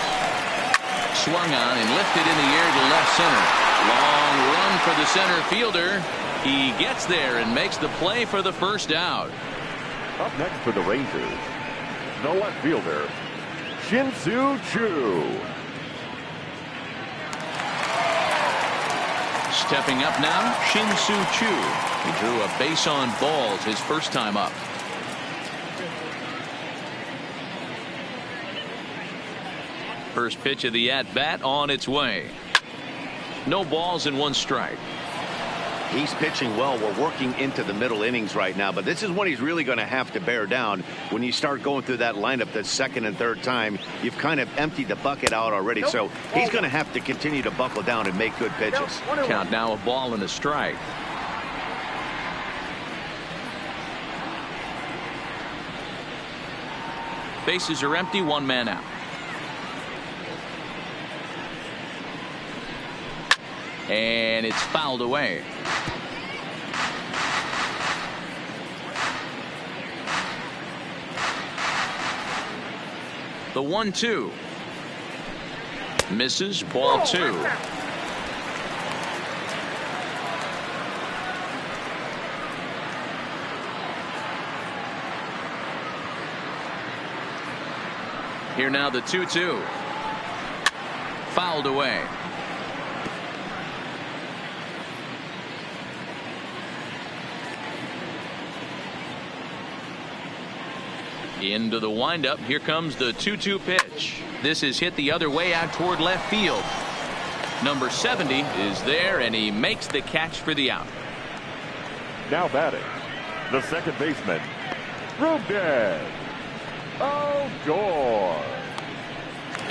Swung on and lifted in the air to left center. Long run for the center fielder. He gets there and makes the play for the first out. Up next for the Rangers, the left fielder, Shin-Soo Choo. Stepping up now, Shin-Soo Choo. He drew a base on balls his first time up. First pitch of the at-bat on its way. No balls and 1 strike. He's pitching well. We're working into the middle innings right now, but this is when he's really going to have to bear down. When you start going through that lineup the second and third time, you've kind of emptied the bucket out already. So he's going to have to continue to buckle down and make good pitches. Count now, a ball and a strike. Bases are empty, 1 man out. And it's fouled away. The 1-2 misses, ball 2. Here now the 2-2 fouled away. Into the windup. Here comes the 2-2 pitch. This is hit the other way out toward left field. Number 70 is there, and he makes the catch for the out. Now batting, the second baseman, Ruben Odor.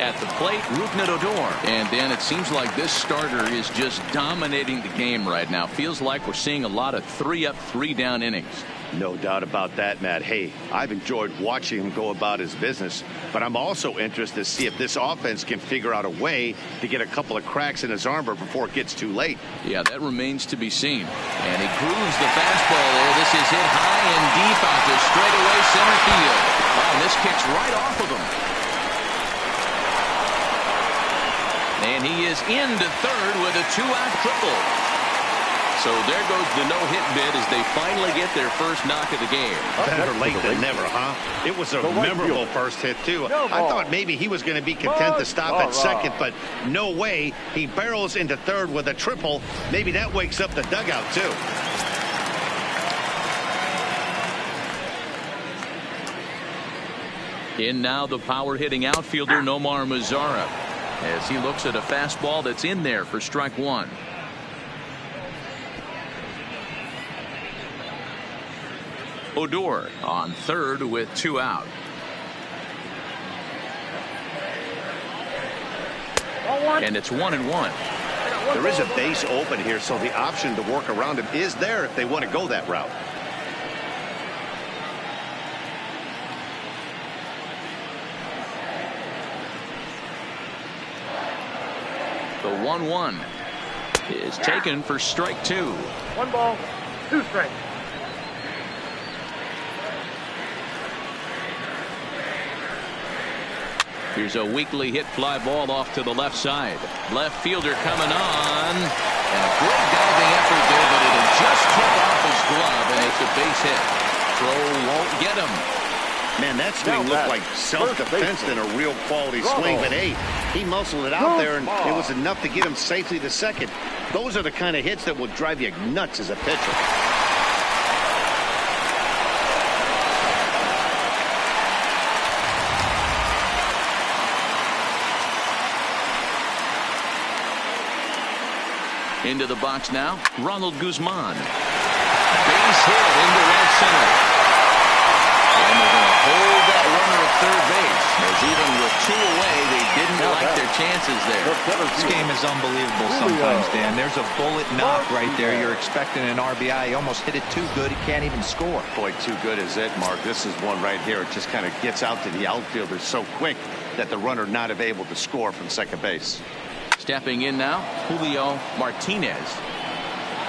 At the plate, Rougned Odor. And Dan, it seems like this starter is just dominating the game right now. Feels like we're seeing a lot of 3-up, 3-down innings. No doubt about that, Matt. Hey, I've enjoyed watching him go about his business, but I'm also interested to see if this offense can figure out a way to get a couple of cracks in his armor before it gets too late. Yeah, that remains to be seen. And he grooves the fastball there. This is hit high and deep out to straightaway center field. Oh, and this kicks right off of him. And he is into third with a 2-out triple. So there goes the no-hit bid as they finally get their first knock of the game. Better late than never, huh? It was a memorable first hit, too. I thought maybe he was going to be content to stop at second, but no way. He barrels into third with a triple. Maybe that wakes up the dugout, too. In now the power-hitting outfielder Nomar Mazara as he looks at a fastball that's in there for strike one. Odor on third with 2 out. And it's 1-1. There is a base open here, so the option to work around him is there if they want to go that route. The 1-1 is taken for strike 2. 1 ball, 2 strikes. Here's a weakly hit fly ball off to the left side. Left fielder coming on. And a great diving effort there, but it'll just tip off his glove, and it's a base hit. Throw won't get him. Man, that swing looked like self-defense than a real quality swing. But, hey, he muscled it out there, and it was enough to get him safely to second. Those are the kind of hits that will drive you nuts as a pitcher. Into the box now, Ronald Guzman. Base hit into right center. And they're going to hold that runner at third base. As even with 2 away, they didn't like their chances there. This game is unbelievable sometimes, Dan. There's a bullet knock right there. You're expecting an RBI. He almost hit it too good. He can't even score. Boy, too good is it, Mark. This is one right here. It just kind of gets out to the outfielder so quick that the runner not able to score from second base. Stepping in now, Julio Martinez.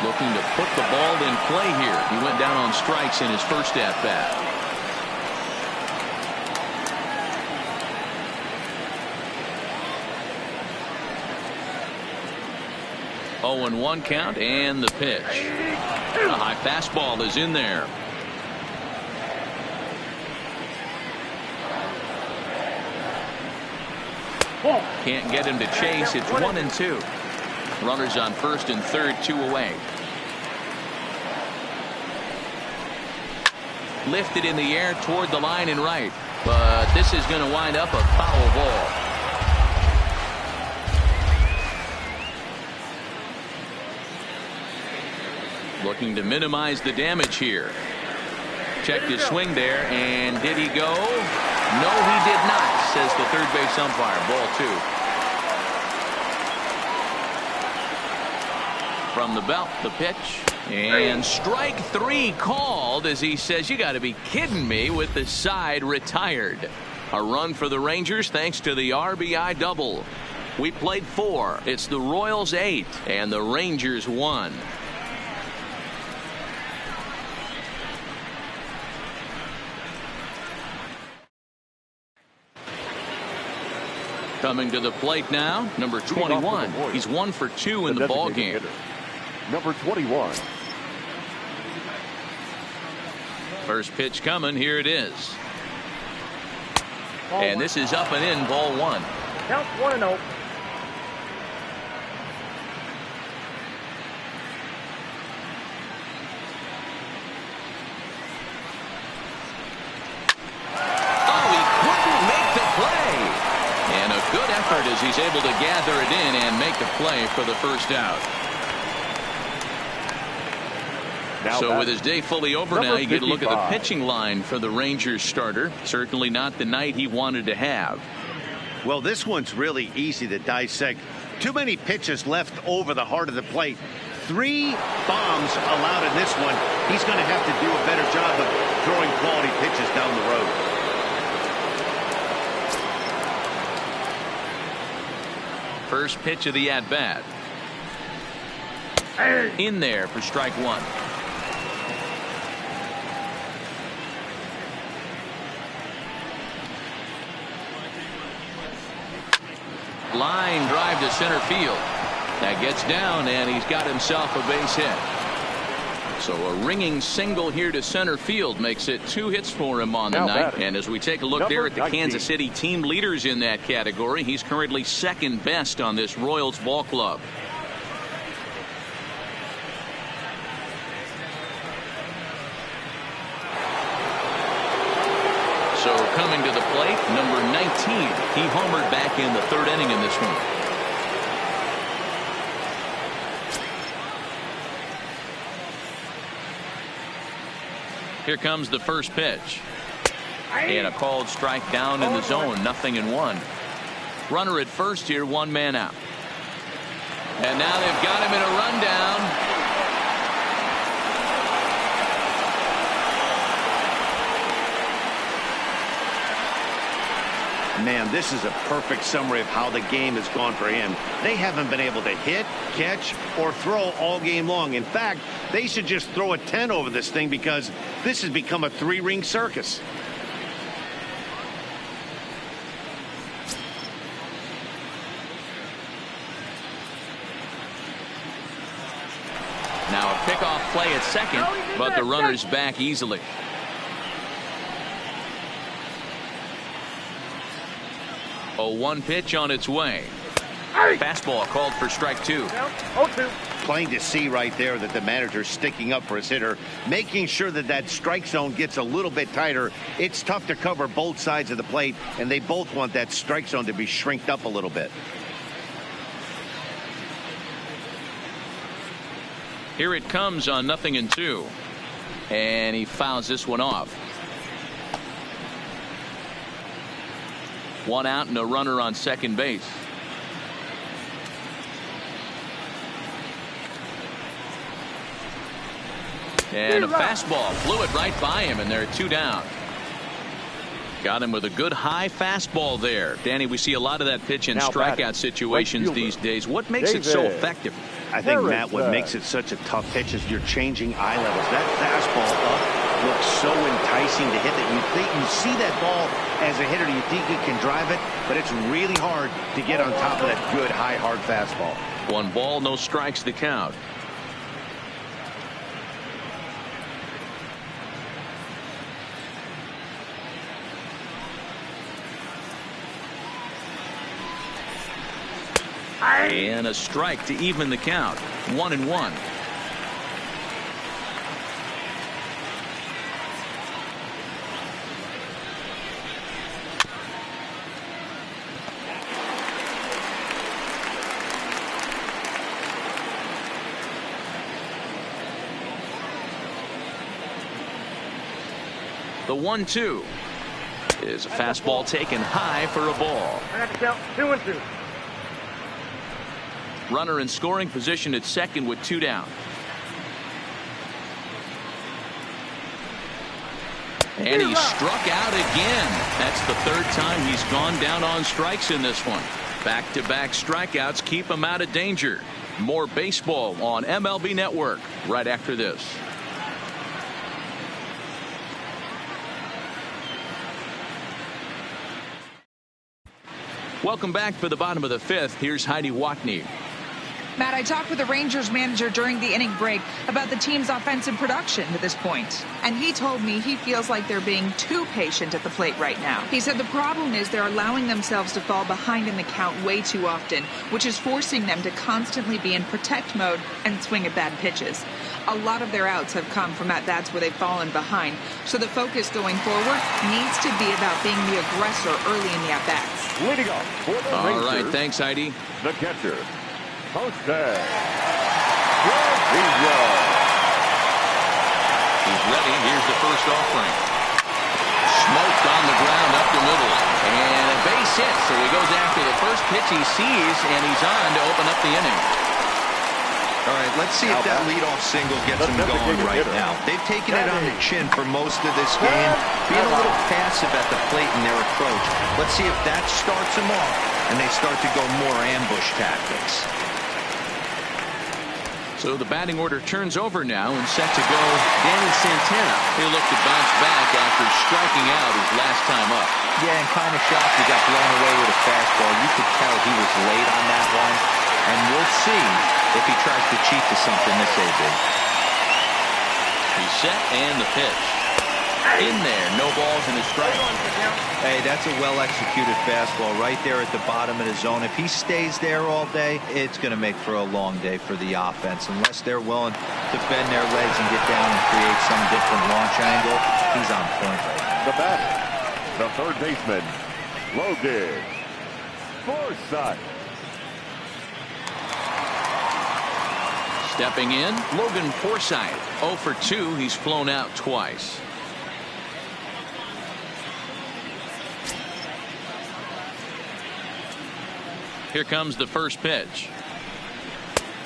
Looking to put the ball in play here. He went down on strikes in his first at-bat. Oh, and 1 count, and the pitch. A high fastball is in there. Can't get him to chase. It's 1-2. Runners on first and third, 2 away. Lifted in the air toward the line and right, but this is going to wind up a foul ball. Looking to minimize the damage here. Checked his swing there, and did he go? No, he did not, says the third base umpire. Ball 2. From the belt, the pitch, and strike 3 called as he says, you got to be kidding me, with the side retired. A run for the Rangers thanks to the RBI double. We played 4. It's the Royals 8 and the Rangers 1. Coming to the plate now, number 21. He's 1 for 2 in the ball game. Number 21. First pitch coming. Here it is. And this is up and in, ball 1. Count 1-0. As he's able to gather it in and make the play for the first out. So with his day fully over now, you get a look at the pitching line for the Rangers starter. Certainly not the night he wanted to have. Well, this one's really easy to dissect. Too many pitches left over the heart of the plate. 3 bombs allowed in this one. He's going to have to do a better job of throwing quality pitches down the road. First pitch of the at-bat. In there for strike 1. Line drive to center field. That gets down, and he's got himself a base hit. So a ringing single here to center field makes it 2 hits for him on the night. And as we take a look there at the Kansas City team leaders in that category, he's currently second best on this Royals ball club. So coming to the plate, number 19. He homered back in the 3rd inning in this one. Here comes the first pitch. And a called strike down in the zone. 0-1. Runner at first here, 1 man out. And now they've got him in a rundown. Man, this is a perfect summary of how the game has gone for him. They haven't been able to hit, catch, or throw all game long. In fact, they should just throw a 10 over this thing because this has become a 3-ring circus. Now a pickoff play at second, but the runner's back easily. A 1 pitch on its way. Fastball called for strike 2. 0-2. Plain to see right there that the manager's sticking up for his hitter, making sure that that strike zone gets a little bit tighter. It's tough to cover both sides of the plate, and they both want that strike zone to be shrinked up a little bit. Here it comes on 0-2. And he fouls this one off. 1 out and a runner on second base. And a fastball flew it right by him, and they're 2 down. Got him with a good high fastball there. Danny, we see a lot of that pitch in strikeout situations these days. What makes it so effective? I think, Matt, what makes it such a tough pitch is you're changing eye levels. That fastball up looks so enticing to hit that you see that ball as a hitter, you think you can drive it, but it's really hard to get on top of that good high hard fastball. 1 ball, no strikes to count. And a strike to even the count. 1-1. The 1-2 is a fastball taken high for a ball. I have to count 2-2. Runner in scoring position at second with 2 down. And he struck out again. That's the 3rd time he's gone down on strikes in this one. Back-to-back strikeouts keep him out of danger. More baseball on MLB Network right after this. Welcome back for the bottom of the 5th. Here's Heidi Watney. Matt, I talked with the Rangers manager during the inning break about the team's offensive production to this point. And he told me he feels like they're being too patient at the plate right now. He said the problem is they're allowing themselves to fall behind in the count way too often, which is forcing them to constantly be in protect mode and swing at bad pitches. A lot of their outs have come from at-bats where they've fallen behind. So the focus going forward needs to be about being the aggressor early in the at-bats. Leading off for the All Rangers, right, thanks, Heidi. the catcher, Jose Trevino. He's ready. Here's the first offering. Smoked on the ground up the middle. And a base hit, so he goes after the first pitch he sees, and he's on to open up the inning. All right, let's see if that leadoff single gets them going right now. They've taken it on the chin for most of this game, being a little passive at the plate in their approach. Let's see if that starts them off, and they start to go more ambush tactics. So the batting order turns over now, and set to go Danny Santana. He'll look to bounce back after striking out his last time up. Yeah, and kind of shocked he got blown away with a fastball. You could tell he was late on that one, and we'll see if he tries to cheat to something this AB. He's set, and the pitch. In there, no balls and a strike. Hey, that's a well-executed fastball right there at the bottom of the zone. If he stays there all day, it's going to make for a long day for the offense. Unless they're willing to bend their legs and get down and create some different launch angle, he's on point right now. The batter, the third baseman, Logan Forsythe. Stepping in, Logan Forsythe. 0 for 2. He's flown out twice. Here comes the first pitch.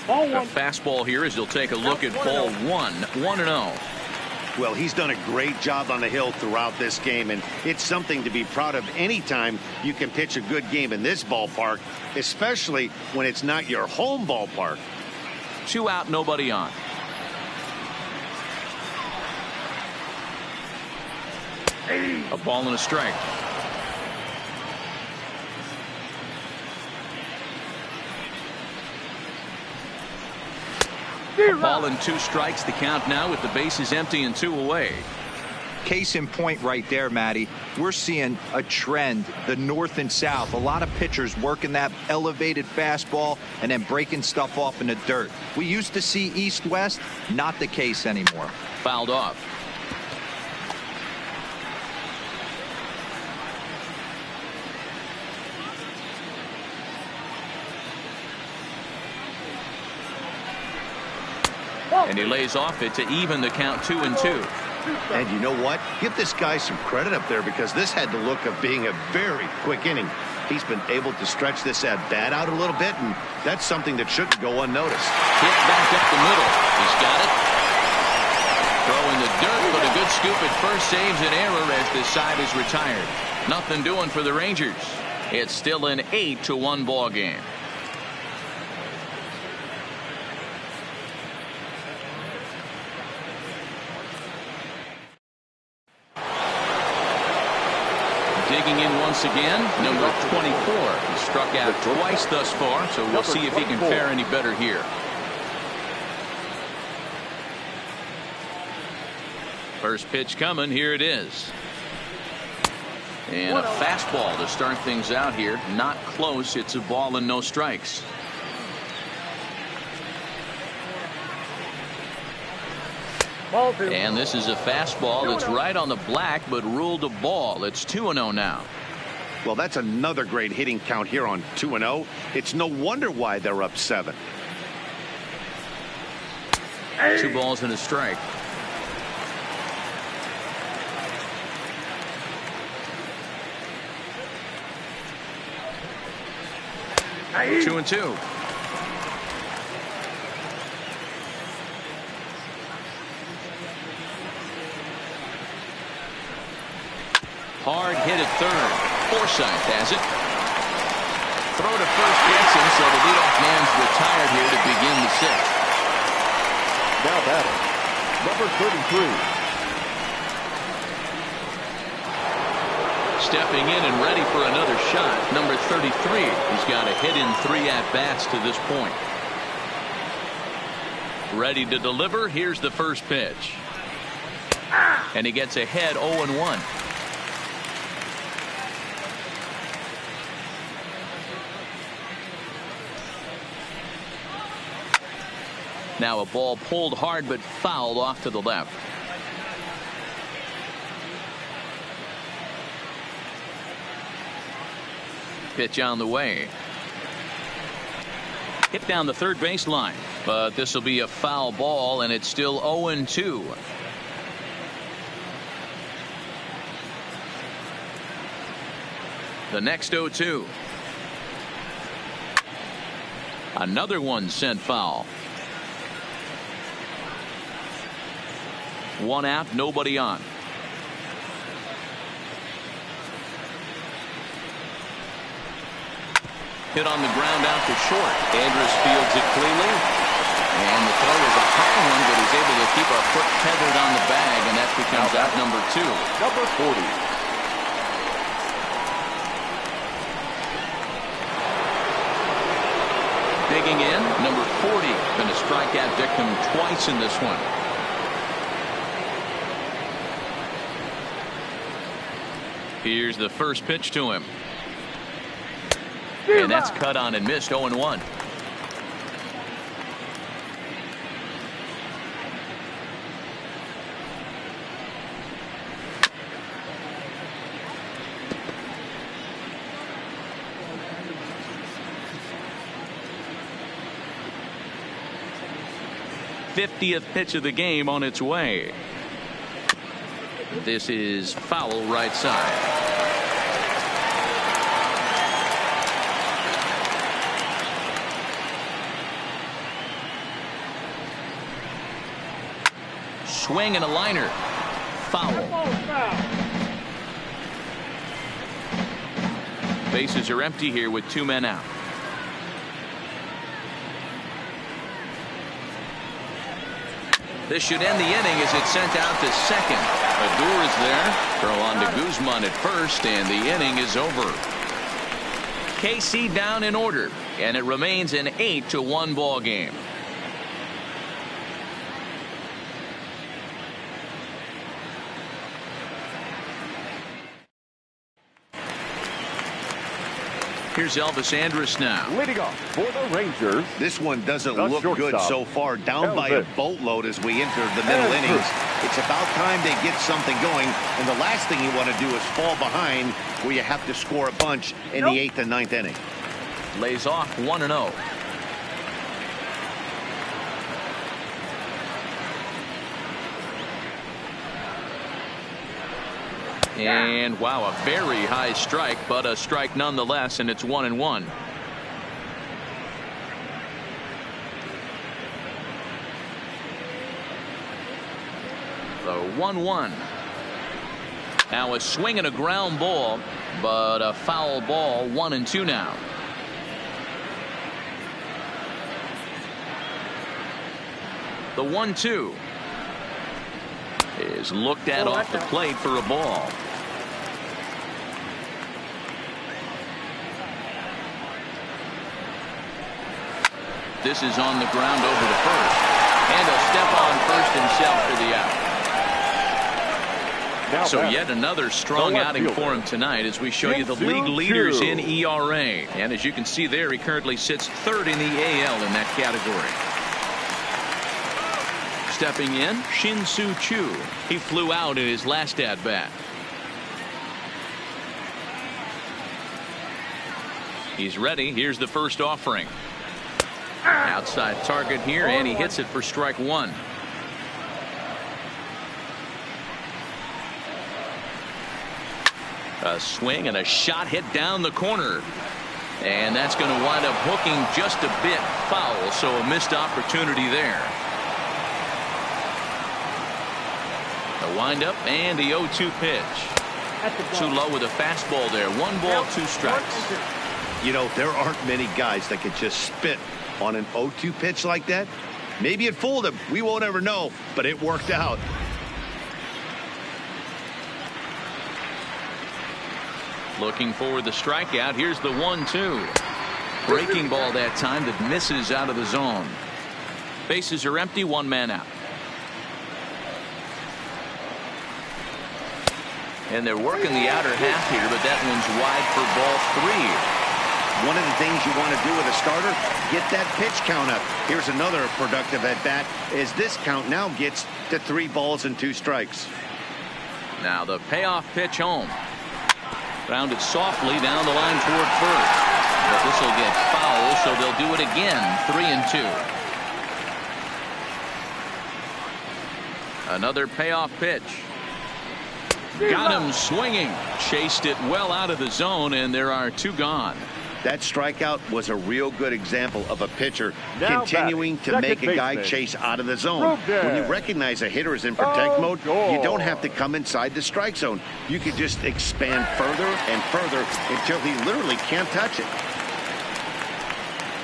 A fastball here as he'll take a look at ball 1. 1-0. Well, he's done a great job on the hill throughout this game, and it's something to be proud of anytime you can pitch a good game in this ballpark, especially when it's not your home ballpark. 2 out, nobody on. A ball and a strike. A ball and 2 strikes. The count now with the bases empty and 2 away. Case in point right there, Matty. We're seeing a trend, the north and south. A lot of pitchers working that elevated fastball and then breaking stuff off in the dirt. We used to see east-west, not the case anymore. Fouled off. And he lays off it to even the count 2-2. And you know what? Give this guy some credit up there, because this had the look of being a very quick inning. He's been able to stretch this at bat out a little bit, and that's something that shouldn't go unnoticed. Hit back up the middle. He's got it. Throwing the dirt, but a good scoop at first saves an error as this side is retired. Nothing doing for the Rangers. It's still an 8-1 ball game. Digging in once again, number 24. He struck out twice thus far, so we'll see if he can fare any better here. First pitch coming. Here it is. And a fastball to start things out here. Not close. It's a ball and no strikes. And this is a fastball that's right on the black, but ruled a ball. It's 2-0 now. Well, that's another great hitting count here on 2-0. It's no wonder why they're up 7. 2 balls and a strike. Hey. 2-2. Hard hit at third. Forsythe has it. Throw to first gets him, so the leadoff man's retired here to begin the 6th. Now batting, number 33. Stepping in and ready for another shot, number 33. He's got a hit in 3 at-bats to this point. Ready to deliver. Here's the first pitch. And he gets ahead 0-1. Now a ball pulled hard but fouled off to the left. Pitch on the way. Hit down the third baseline, but this will be a foul ball, and it's still 0-2. The next 0-2. Another one sent foul. One out, nobody on. Hit on the ground out to short. Andrus fields it cleanly. And the throw is a high one, but he's able to keep a foot tethered on the bag, and that becomes out number 2. Number 40. Digging in, number 40. Been a strikeout victim twice in this one. Here's the first pitch to him. And that's cut on and missed. 0-1. '50th pitch of the game on its way. This is foul right side. Swing and a liner. Foul. Bases are empty here with 2 men out. This should end the inning as it's sent out to second. Odor is there. Throw on to Guzman at first, and the inning is over. KC down in order, and it remains an 8-1 ball game. Here's Elvis Andrus now. Leading off for the Rangers. This one doesn't The look good shortstop, so far. Down by a Elvis. boatload as we enter the middle Elvis. innings. It's about time they get something going. And the last thing you want to do is fall behind where you have to score a bunch in the 8th and 9th inning. Lays off 1-0. And wow, a very high strike, but a strike nonetheless, and it's 1-1. The 1-1. Now a swing and a ground ball, but a foul ball. 1-2 now. The 1-2 is looked at off the plate for a ball. This is on the ground over to first, and a step on first himself for the out. So yet another strong outing for him tonight as we show you the league leaders in ERA. And as you can see there, he currently sits 3rd in the AL in that category. Stepping in, Shin-Soo Choo. He flew out in his last at-bat. He's ready. Here's the first offering. Outside target here, and he hits it for strike 1. A swing and a shot hit down the corner. And that's going to wind up hooking just a bit foul, so a missed opportunity there. The windup and the 0-2 pitch. Too low with a fastball there. 1 ball, 2 strikes. You know, there aren't many guys that could just spit on an 0-2 pitch like that. Maybe it fooled him. We won't ever know, but it worked out. Looking for the strikeout. Here's the 1-2. Breaking ball that time that misses out of the zone. Bases are empty. 1 man out. And they're working the outer half here, but that one's wide for ball 3. One of the things you want to do with a starter, get that pitch count up. Here's another productive at bat as this count now gets to 3 balls and 2 strikes. Now the payoff pitch home. Grounded softly down the line toward first. But this will get foul, so they'll do it again. 3-2. Another payoff pitch. Got him swinging. Chased it well out of the zone, and there are 2 gone. That strikeout was a real good example of a pitcher Now continuing to make a guy chase out of the zone. When you recognize a hitter is in protect mode, you don't have to come inside the strike zone. You can just expand further and further until he literally can't touch it.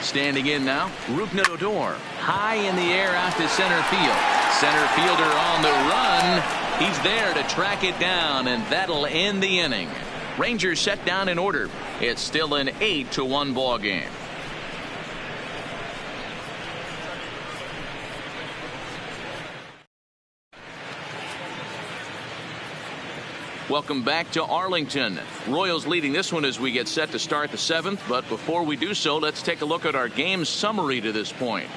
Standing in now, Rougned Odor. High in the air out to center field. Center fielder on the run. He's there to track it down, and that'll end the inning. Rangers set down in order. It's still an 8-1 ball game. Welcome back to Arlington. Royals leading this one as we get set to start the 7th. But before we do so, let's take a look at our game summary to this point.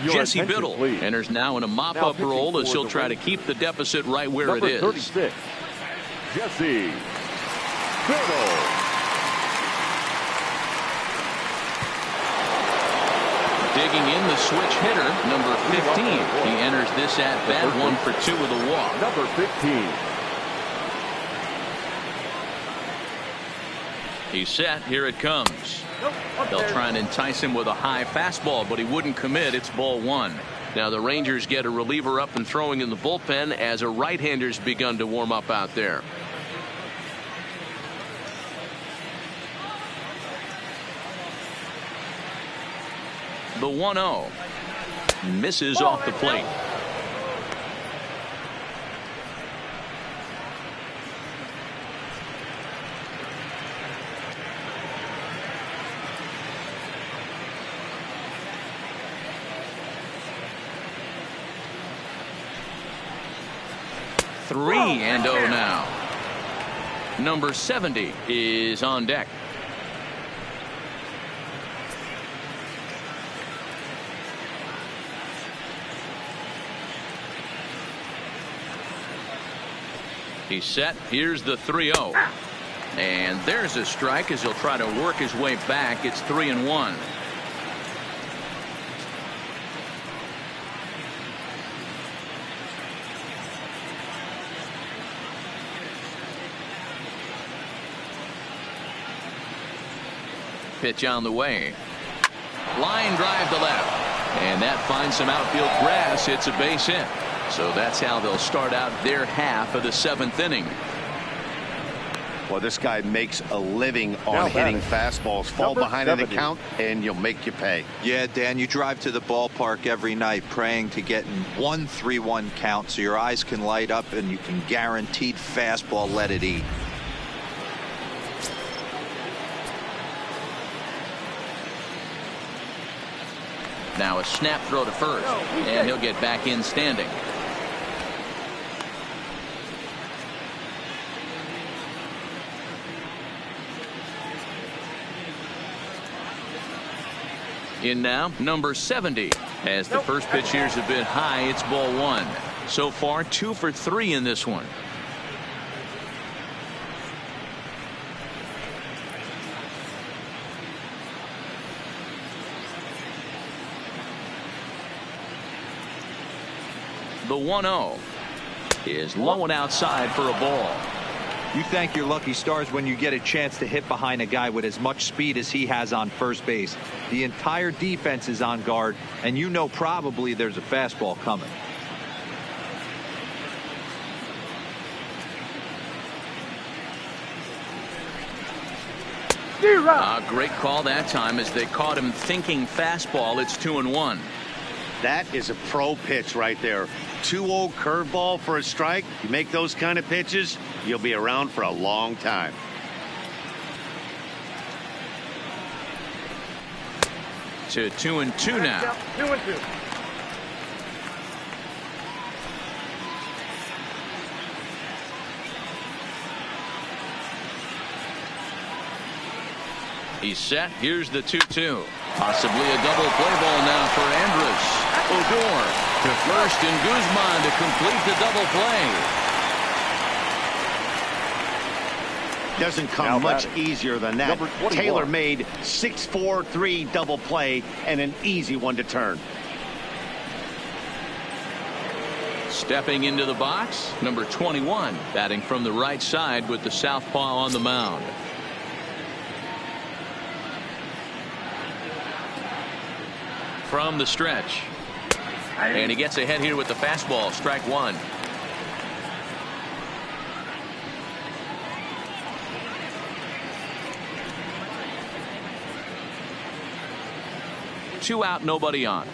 Jesse Biddle enters now in a mop-up role as he'll try to keep the deficit right where it is. 36, Jesse Biddle. Digging in the switch hitter, number 15. He enters this at bat 1 for 2 with a walk. Number 15. He's set. Here it comes. They'll try and entice him with a high fastball, but he wouldn't commit. It's ball 1. Now the Rangers get a reliever up and throwing in the bullpen as a right-hander's begun to warm up out there. The 1-0 misses off the plate. Three and 0 now. Number 70 is on deck. He's set. Here's the 3-0. And there's a strike as he'll try to work his way back. It's 3-1. Pitch on the way. Line drive to left. And that finds some outfield grass. It's a base hit. So that's how they'll start out their half of the 7th inning. Well, this guy makes a living on hitting fastballs. Fall behind in the count, and you'll make you pay. Yeah, Dan, you drive to the ballpark every night praying to get in 1-3-1 count so your eyes can light up and you can guaranteed fastball let it eat. Now a snap throw to first, and he'll get back in standing. In now, number 70. As the first pitch here's a bit high, it's ball 1. So far, 2 for 3 in this one. The 1-0 is low and outside for a ball. You thank your lucky stars when you get a chance to hit behind a guy with as much speed as he has on first base. The entire defense is on guard, and you know probably there's a fastball coming. Great call that time as they caught him thinking fastball. It's 2-1. That is a pro pitch right there. 2-0 curveball for a strike. You make those kind of pitches, you'll be around for a long time. To 2-2 now. 2-2. He's set. Here's the 2-2. Possibly a double play ball now for Andrus. Odor to first, and Guzman to complete the double play. Doesn't come much easier than that. Taylor made 6-4-3 double play and an easy one to turn. Stepping into the box, number 21, batting from the right side with the southpaw on the mound. From the stretch. And he gets ahead here with the fastball. Strike one. Two out, nobody on.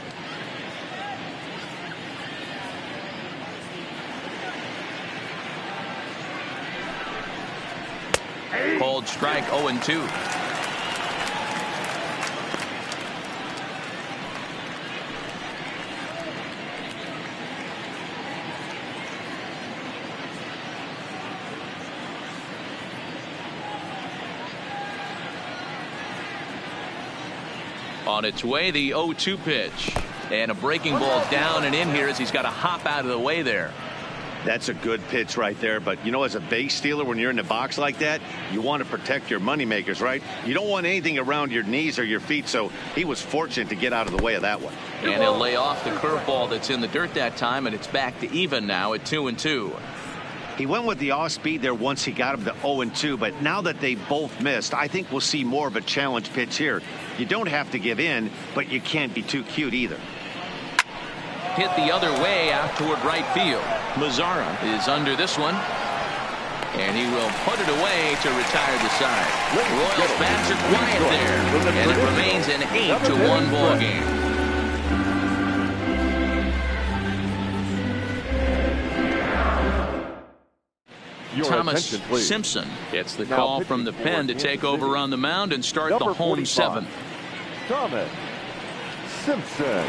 Called strike 0-2. On its way, the 0-2 pitch. And a breaking ball down and in here as he's got to hop out of the way there. That's a good pitch right there. But, you know, as a base stealer, when you're in the box like that, you want to protect your moneymakers, right? You don't want anything around your knees or your feet. So he was fortunate to get out of the way of that one. And he'll lay off the curveball that's in the dirt that time, and it's back to even now at 2-2. He went with the off speed there once he got him to 0-2, but now that they both missed, I think we'll see more of a challenge pitch here. You don't have to give in, but you can't be too cute either. Hit the other way out toward right field. Mazzara is under this one, and he will put it away to retire the side. Royals bats are quiet there, and it remains an 8-1 ball game. Thomas Simpson gets the call from the pen to take over on the mound and start the home 7th. Thomas Simpson.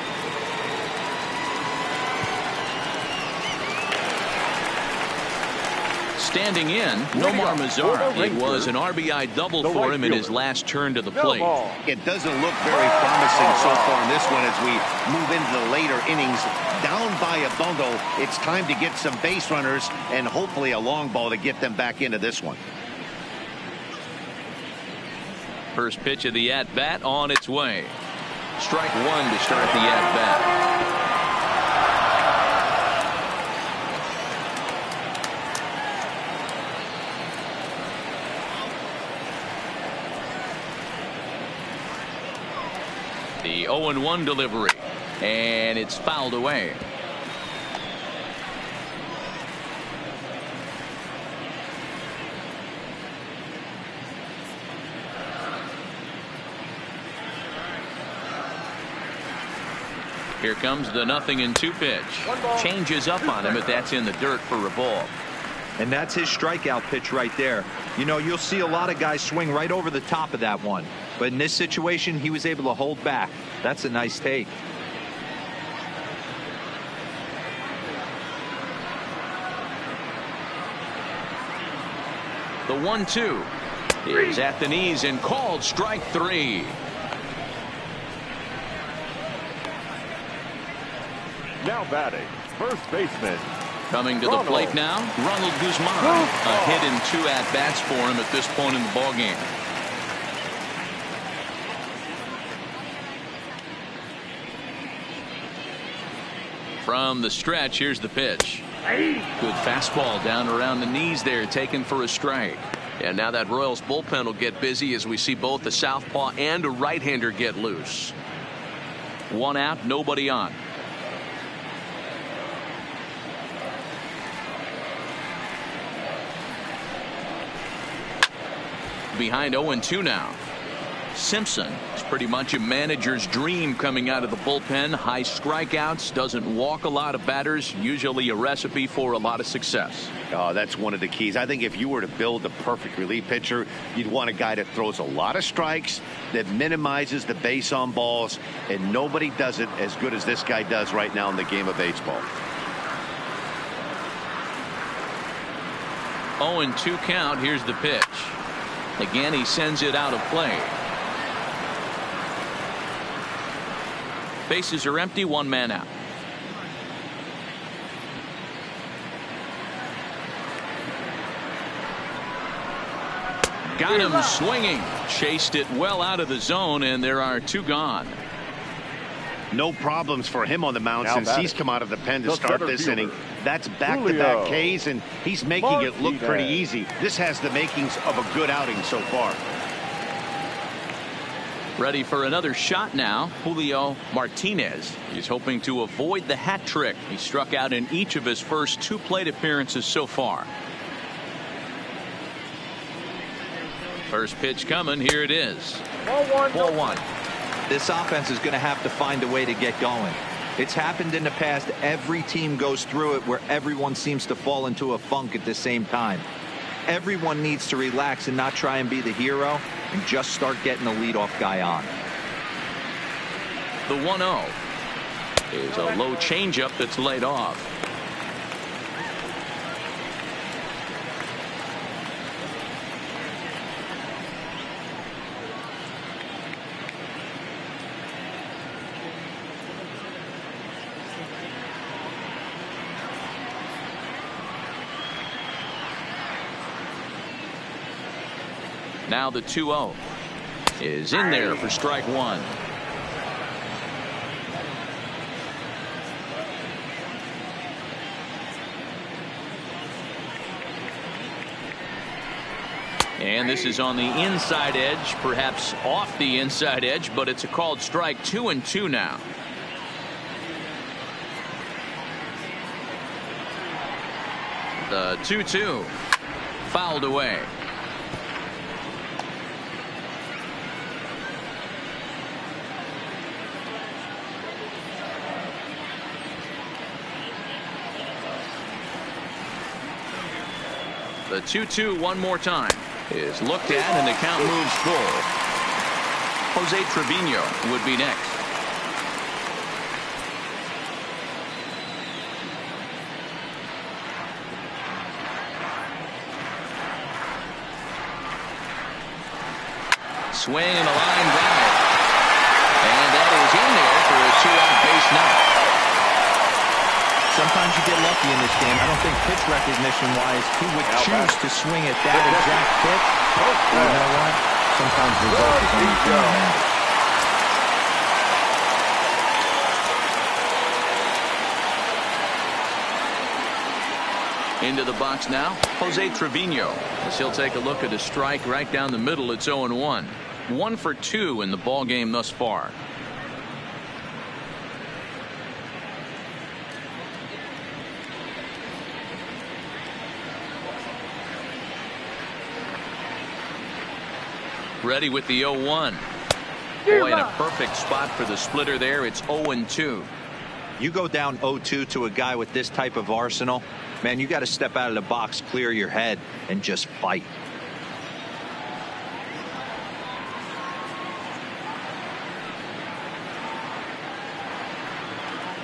Standing in, Nomar Mazzara. It was an RBI double for him in his last turn to the plate. It doesn't look very promising so far in this one as we move into the later innings. Down by a bundle, it's time to get some base runners and hopefully a long ball to get them back into this one. First pitch of the at-bat on its way. Strike one to start the at-bat. The 0-1 delivery, and it's fouled away. Here comes the 0-2 pitch. Changes up on him, but that's in the dirt for a ball. And that's his strikeout pitch right there. You know, you'll see a lot of guys swing right over the top of that one. But in this situation, he was able to hold back. That's a nice take. The 1-2 is at the knees and called strike 3. Now batting, first baseman. Coming to the plate now, Ronald Guzman. A hit and 2 at-bats for him at this point in the ballgame. From the stretch, here's the pitch. Good fastball down around the knees there, taken for a strike. And now that Royals bullpen will get busy as we see both the southpaw and a right-hander get loose. One out, nobody on. Behind 0-2 now. Simpson is pretty much a manager's dream coming out of the bullpen. High strikeouts, doesn't walk a lot of batters, usually a recipe for a lot of success. Oh, that's one of the keys. I think if you were to build the perfect relief pitcher, you'd want a guy that throws a lot of strikes, that minimizes the base on balls, and nobody does it as good as this guy does right now in the game of baseball. 0-2 count. Here's the pitch. Again, he sends it out of play. Bases are empty, one man out. Got him swinging. Chased it well out of the zone, and there are 2 gone. No problems for him on the mound since he's come out of the pen to start this inning. That's back-to-back Ks, and he's making it look pretty easy. This has the makings of a good outing so far. Ready for another shot now, Julio Martinez. He's hoping to avoid the hat trick. He struck out in each of his first 2 plate appearances so far. First pitch coming. Here it is. Ball one. This offense is going to have to find a way to get going. It's happened in the past. Every team goes through it where everyone seems to fall into a funk at the same time. Everyone needs to relax and not try and be the hero and just start getting the leadoff guy on. The 1-0 is a low changeup that's laid off. Now the 2-0 is in there for strike one. And this is on the inside edge, perhaps off the inside edge, but it's a called strike. 2-2 now. The 2-2 fouled away. The 2-2 one more time is looked at, and the count moves full. Jose Trevino would be next. Swing and a line drive. And that is in there for a 2-out base knock. Sometimes you get lucky in this game. I don't think pitch recognition-wise he would choose to swing at that exact pitch. But you know what? Sometimes results is only Into the box now, Jose Trevino, as he'll take a look at a strike right down the middle. It's 0-1. 1 for 2 in the ball game thus far. Ready with the 0-1. Boy, in a perfect spot for the splitter there. It's 0-2. You go down 0-2 to a guy with this type of arsenal, man, you got to step out of the box, clear your head, and just fight.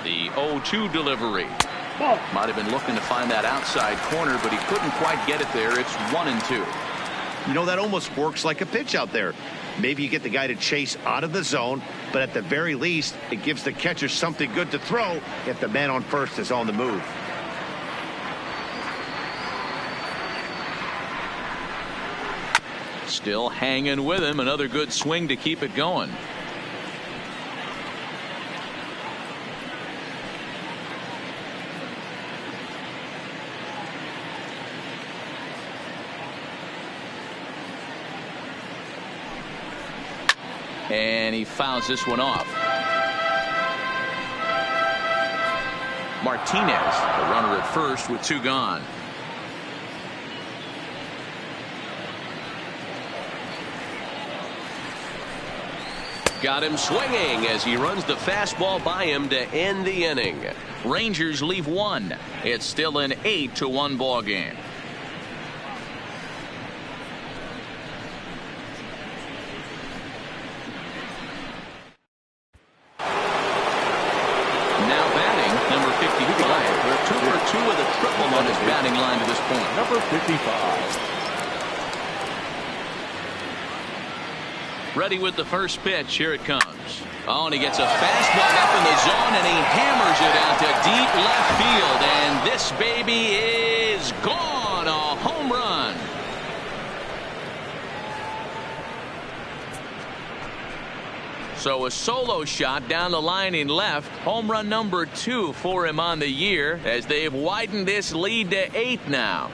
The 0-2 delivery. Might have been looking to find that outside corner, but he couldn't quite get it there. It's 1-2. You know, that almost works like a pitch out there. Maybe you get the guy to chase out of the zone, but at the very least, it gives the catcher something good to throw if the man on first is on the move. Still hanging with him. Another good swing to keep it going. And he fouls this one off. Martinez, the runner at first with 2 gone. Got him swinging as he runs the fastball by him to end the inning. Rangers leave 1. It's still an 8-1 ball game. Batting line to this point. Number 55. Ready with the first pitch. Here it comes. Oh, and he gets a fastball up in the zone, and he hammers it out to deep left field. And this baby is gone. A home run. So a solo shot down the line in left. Home run number 2 for him on the year as they've widened this lead to 8 now.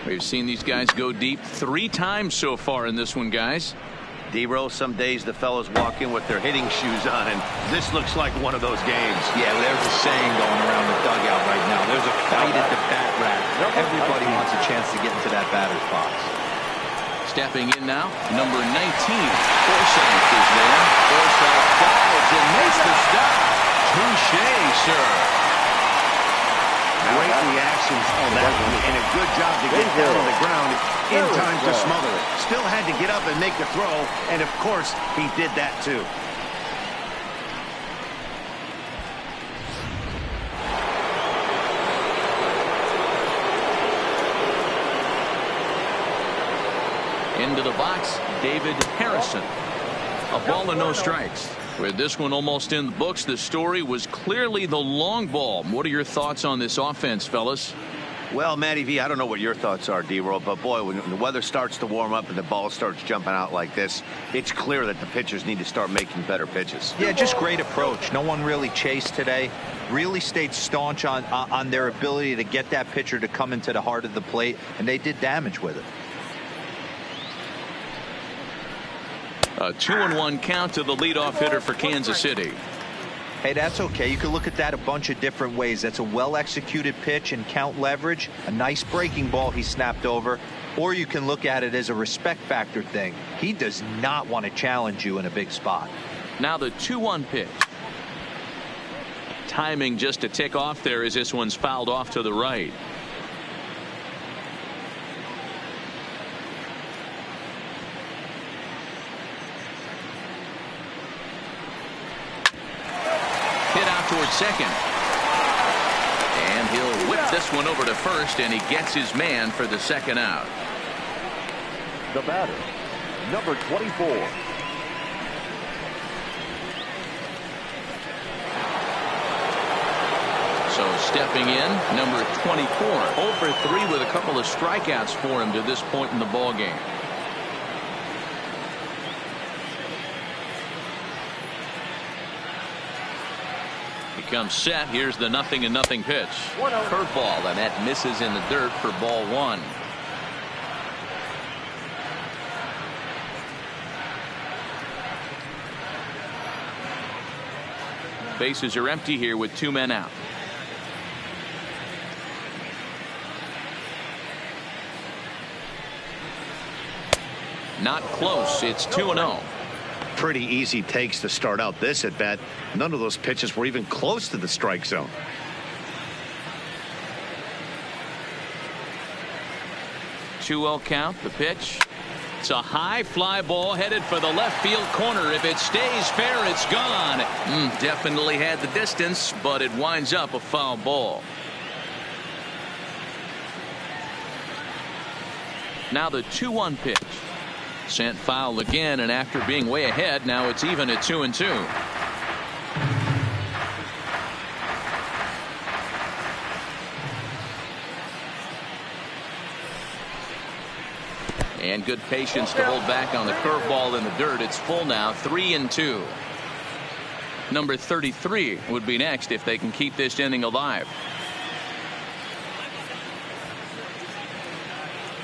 We've seen these guys go deep 3 times so far in this one, guys. D-Roll, some days the fellas walk in with their hitting shoes on, and this looks like one of those games. Yeah, there's a saying going around the dugout right now. There's a fight at the bat rack. Everybody wants a chance to get into that batter's box. Stepping in now, number 19. Forsythe is there. Forsythe dives and makes the stop. Touché, sir. Great reactions on that one, and a good job to get down on the ground in time to smother it. Still had to get up and make the throw, and of course, he did that too. Into the box, David Harrison. A ball and no strikes. With this one almost in the books, the story was clearly the long ball. What are your thoughts on this offense, fellas? Well, Matty V, I don't know what your thoughts are, D-Roll, but boy, when the weather starts to warm up and the ball starts jumping out like this, it's clear that the pitchers need to start making better pitches. Yeah, just great approach. No one really chased today. Really stayed staunch on their ability to get that pitcher to come into the heart of the plate, and they did damage with it. A 2-1 count to the leadoff hitter for Kansas City. Hey, that's okay. You can look at that a bunch of different ways. That's a well-executed pitch and count leverage, a nice breaking ball he snapped over, or you can look at it as a respect factor thing. He does not want to challenge you in a big spot. Now the 2-1 pitch. Timing just a tick off there as this one's fouled off to the right. Towards second, and he'll whip this one over to first, and he gets his man for the second out. The batter, number 24. So stepping in, number 24. 0 for 3 with a couple of strikeouts for him to this point in the ball game. Comes set. Here's the 0-0 pitch. Curveball, and that misses in the dirt for ball 1. Bases are empty here with 2 men out. Not close. It's 2-0. Pretty easy takes to start out this at bat. None of those pitches were even close to the strike zone. Two-0 count. The pitch. It's a high fly ball headed for the left field corner. If it stays fair, it's gone. Definitely had the distance, but it winds up a foul ball. Now the 2-1 pitch. Sent foul again, and after being way ahead, now it's even at 2-2. And good patience to hold back on the curveball in the dirt. It's full now, 3-2. Number 33 would be next if they can keep this inning alive.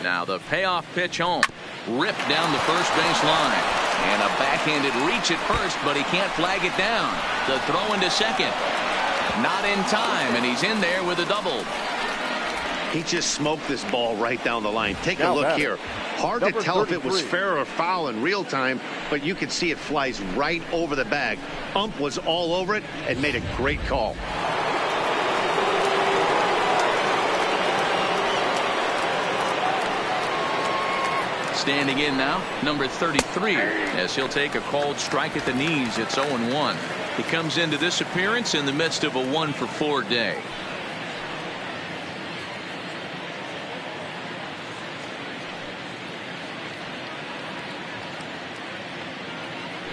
Now the payoff pitch home. Ripped down the first base line. And a backhanded reach at first, but he can't flag it down. The throw into second. Not in time, and he's in there with a double. He just smoked this ball right down the line. Take a look here. Hard to tell if it was fair or foul in real time, but you can see it flies right over the bag. Ump was all over it and made a great call. Standing in now, number 33, as he'll take a called strike at the knees. It's 0-1. He comes into this appearance in the midst of a 1-for-4 day.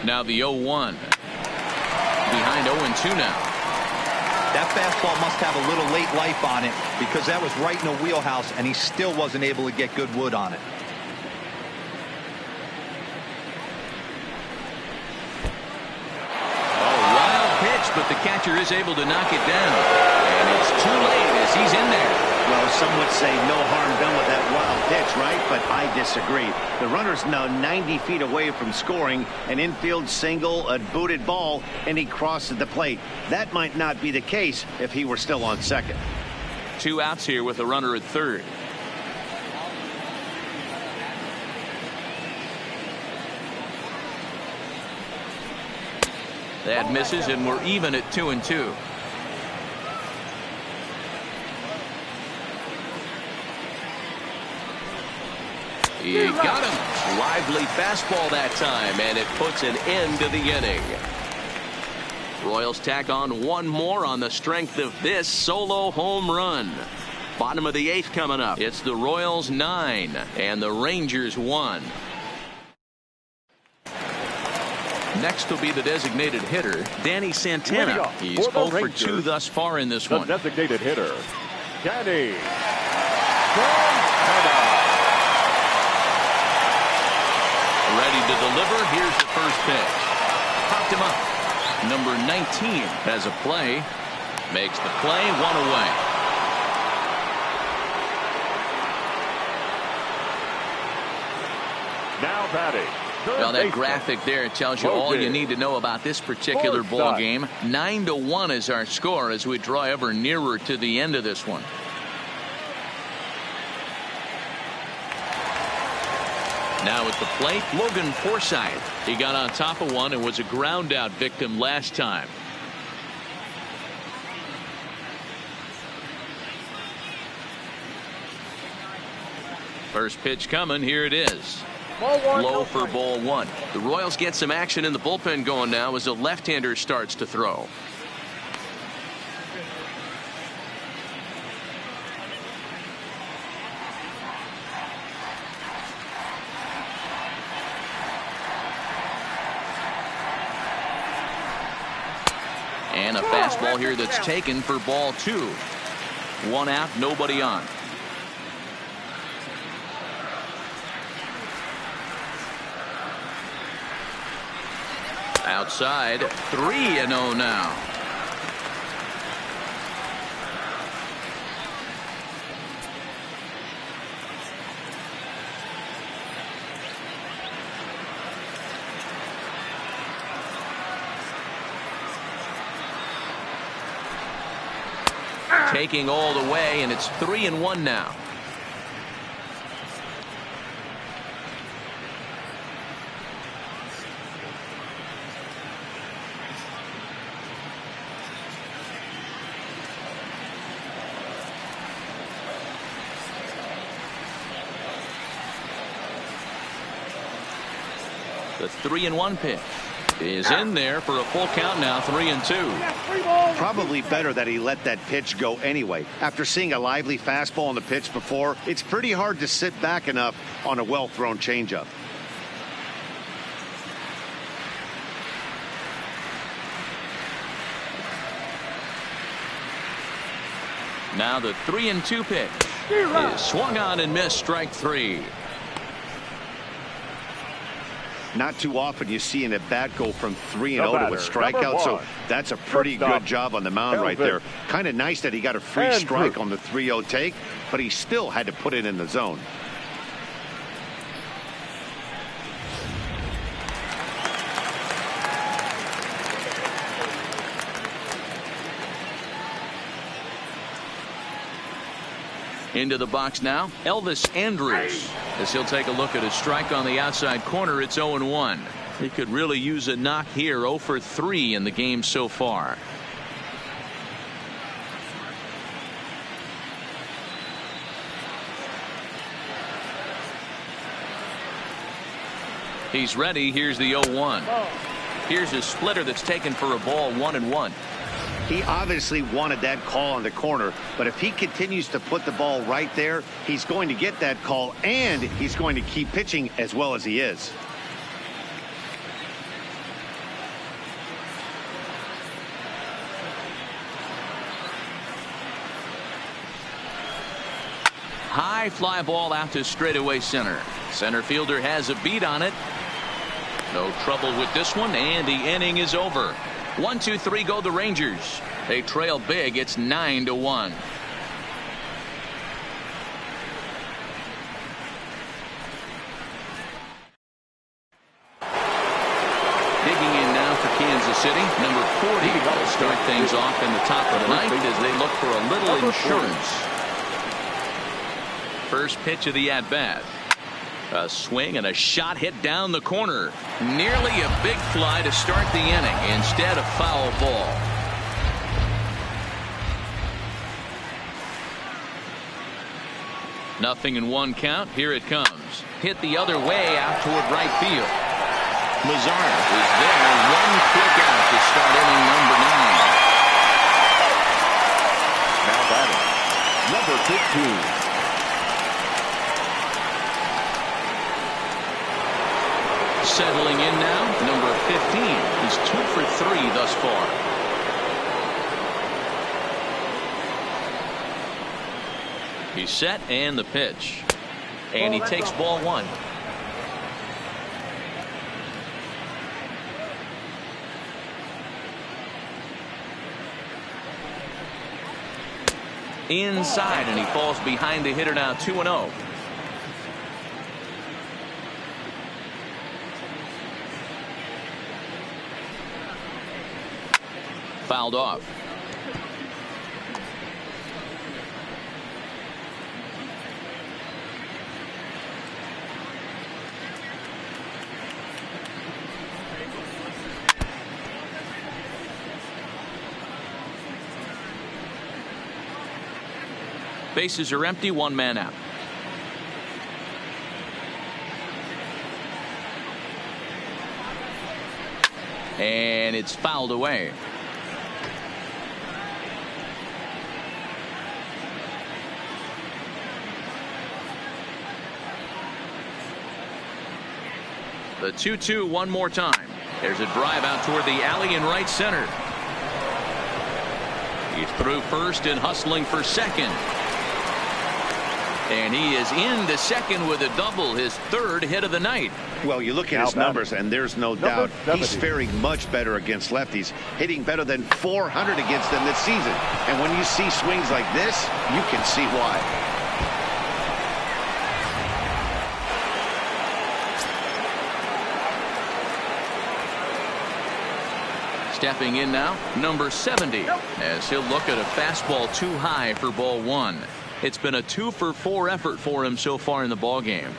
Now the 0-1. Behind 0-2 now. That fastball must have a little late life on it because that was right in the wheelhouse, and he still wasn't able to get good wood on it. But the catcher is able to knock it down. And it's too late as he's in there. Well, some would say no harm done with that wild pitch, right? But I disagree. The runner's now 90 feet away from scoring. An infield single, a booted ball, and he crosses the plate. That might not be the case if he were still on second. 2 outs here with a runner at third. That misses, and we're even at 2-2. He got him. Lively fastball that time, and it puts an end to the inning. Royals tack on one more on the strength of this solo home run. Bottom of the 8th coming up. It's the Royals 9 and the Rangers 1. Next will be the designated hitter, Danny Santana. He's 0 for 2 thus far in this one. The designated hitter, Danny Santana. Ready to deliver. Here's the first pitch. Popped him up. Number 19 has a play. Makes the play, 1 away. Now batting. Well, that graphic there tells you all you need to know about this particular ball game. 9-1 is our score as we draw ever nearer to the end of this one. Now at the plate, Logan Forsythe. He got on top of one and was a ground out victim last time. First pitch coming. Here it is. Low for ball 1. The Royals get some action in the bullpen going now as a left-hander starts to throw. And a fastball here that's taken for ball 2. 1 out, nobody on. Outside, 3-0 now. Taking all the way, and it's 3-1 now. The 3-1 pitch is in there for a full count now. 3-2. Probably better that he let that pitch go anyway. After seeing a lively fastball on the pitch before, it's pretty hard to sit back enough on a well-thrown changeup. Now the 3-2 pitch is swung on and missed. Strike 3. Not too often you see an at-bat go from 3-0 to a strikeout, so that's a pretty good job on the mound right there. Kind of nice that he got a free strike on the 3-0 take, but he still had to put it in the zone. Into the box now, Elvis Andrus, as he'll take a look at a strike on the outside corner. It's 0-1. He could really use a knock here. 0 for 3 in the game so far. He's ready. Here's the 0-1. Here's a splitter that's taken for a ball. 1-1. He obviously wanted that call on the corner, but if he continues to put the ball right there, he's going to get that call, and he's going to keep pitching as well as he is. high fly ball out to straightaway center. Center fielder has a beat on it. No trouble with this one, and the inning is over. 1-2-3 go the Rangers. They trail big. It's 9-1. Digging in now for Kansas City, number 40 will start things off in the top of the ninth as they look for a little insurance. First pitch of the at-bat. A swing and a shot hit down the corner. Nearly a big fly to start the inning. Instead, a foul ball. Nothing in one count. Here it comes. Hit the other way out toward right field. Mazara is there. One quick out to start inning number 9. Now batting, number 15. Settling in now, number 15. He's 2 for 3 thus far. He's set, and the pitch. And he takes ball 1. Inside, and he falls behind the hitter now, 2-0. Fouled off. Bases are empty, 1 man out. And it's fouled away. The 2-2 one more time. There's a drive out toward the alley in right center. He's through first and hustling for second. And he is into second with a double, his 3rd hit of the night. Well, you look at his numbers, and there's no doubt he's faring much better against lefties, hitting better than 400 against them this season. And when you see swings like this, you can see why. Stepping in now, number 70, as he'll look at a fastball too high for ball 1. It's been a 2 for 4 effort for him so far in the ball game.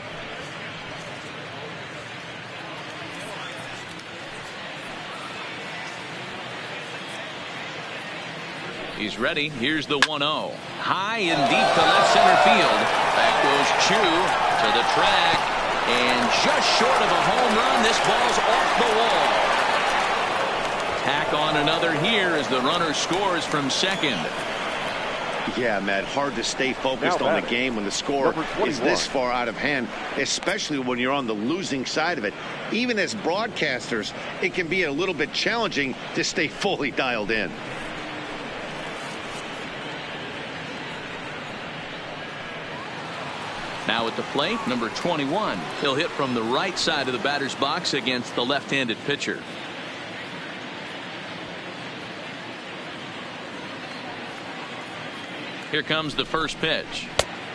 He's ready. Here's the 1-0. High and deep to left center field. Back goes Chu to the track, and just short of a home run. This ball's off the wall. Tack on another here as the runner scores from second. Yeah, Matt, hard to stay focused on the game when the score is this far out of hand, especially when you're on the losing side of it. Even as broadcasters, it can be a little bit challenging to stay fully dialed in. Now at the plate, number 21. He'll hit from the right side of the batter's box against the left-handed pitcher. Here comes the first pitch.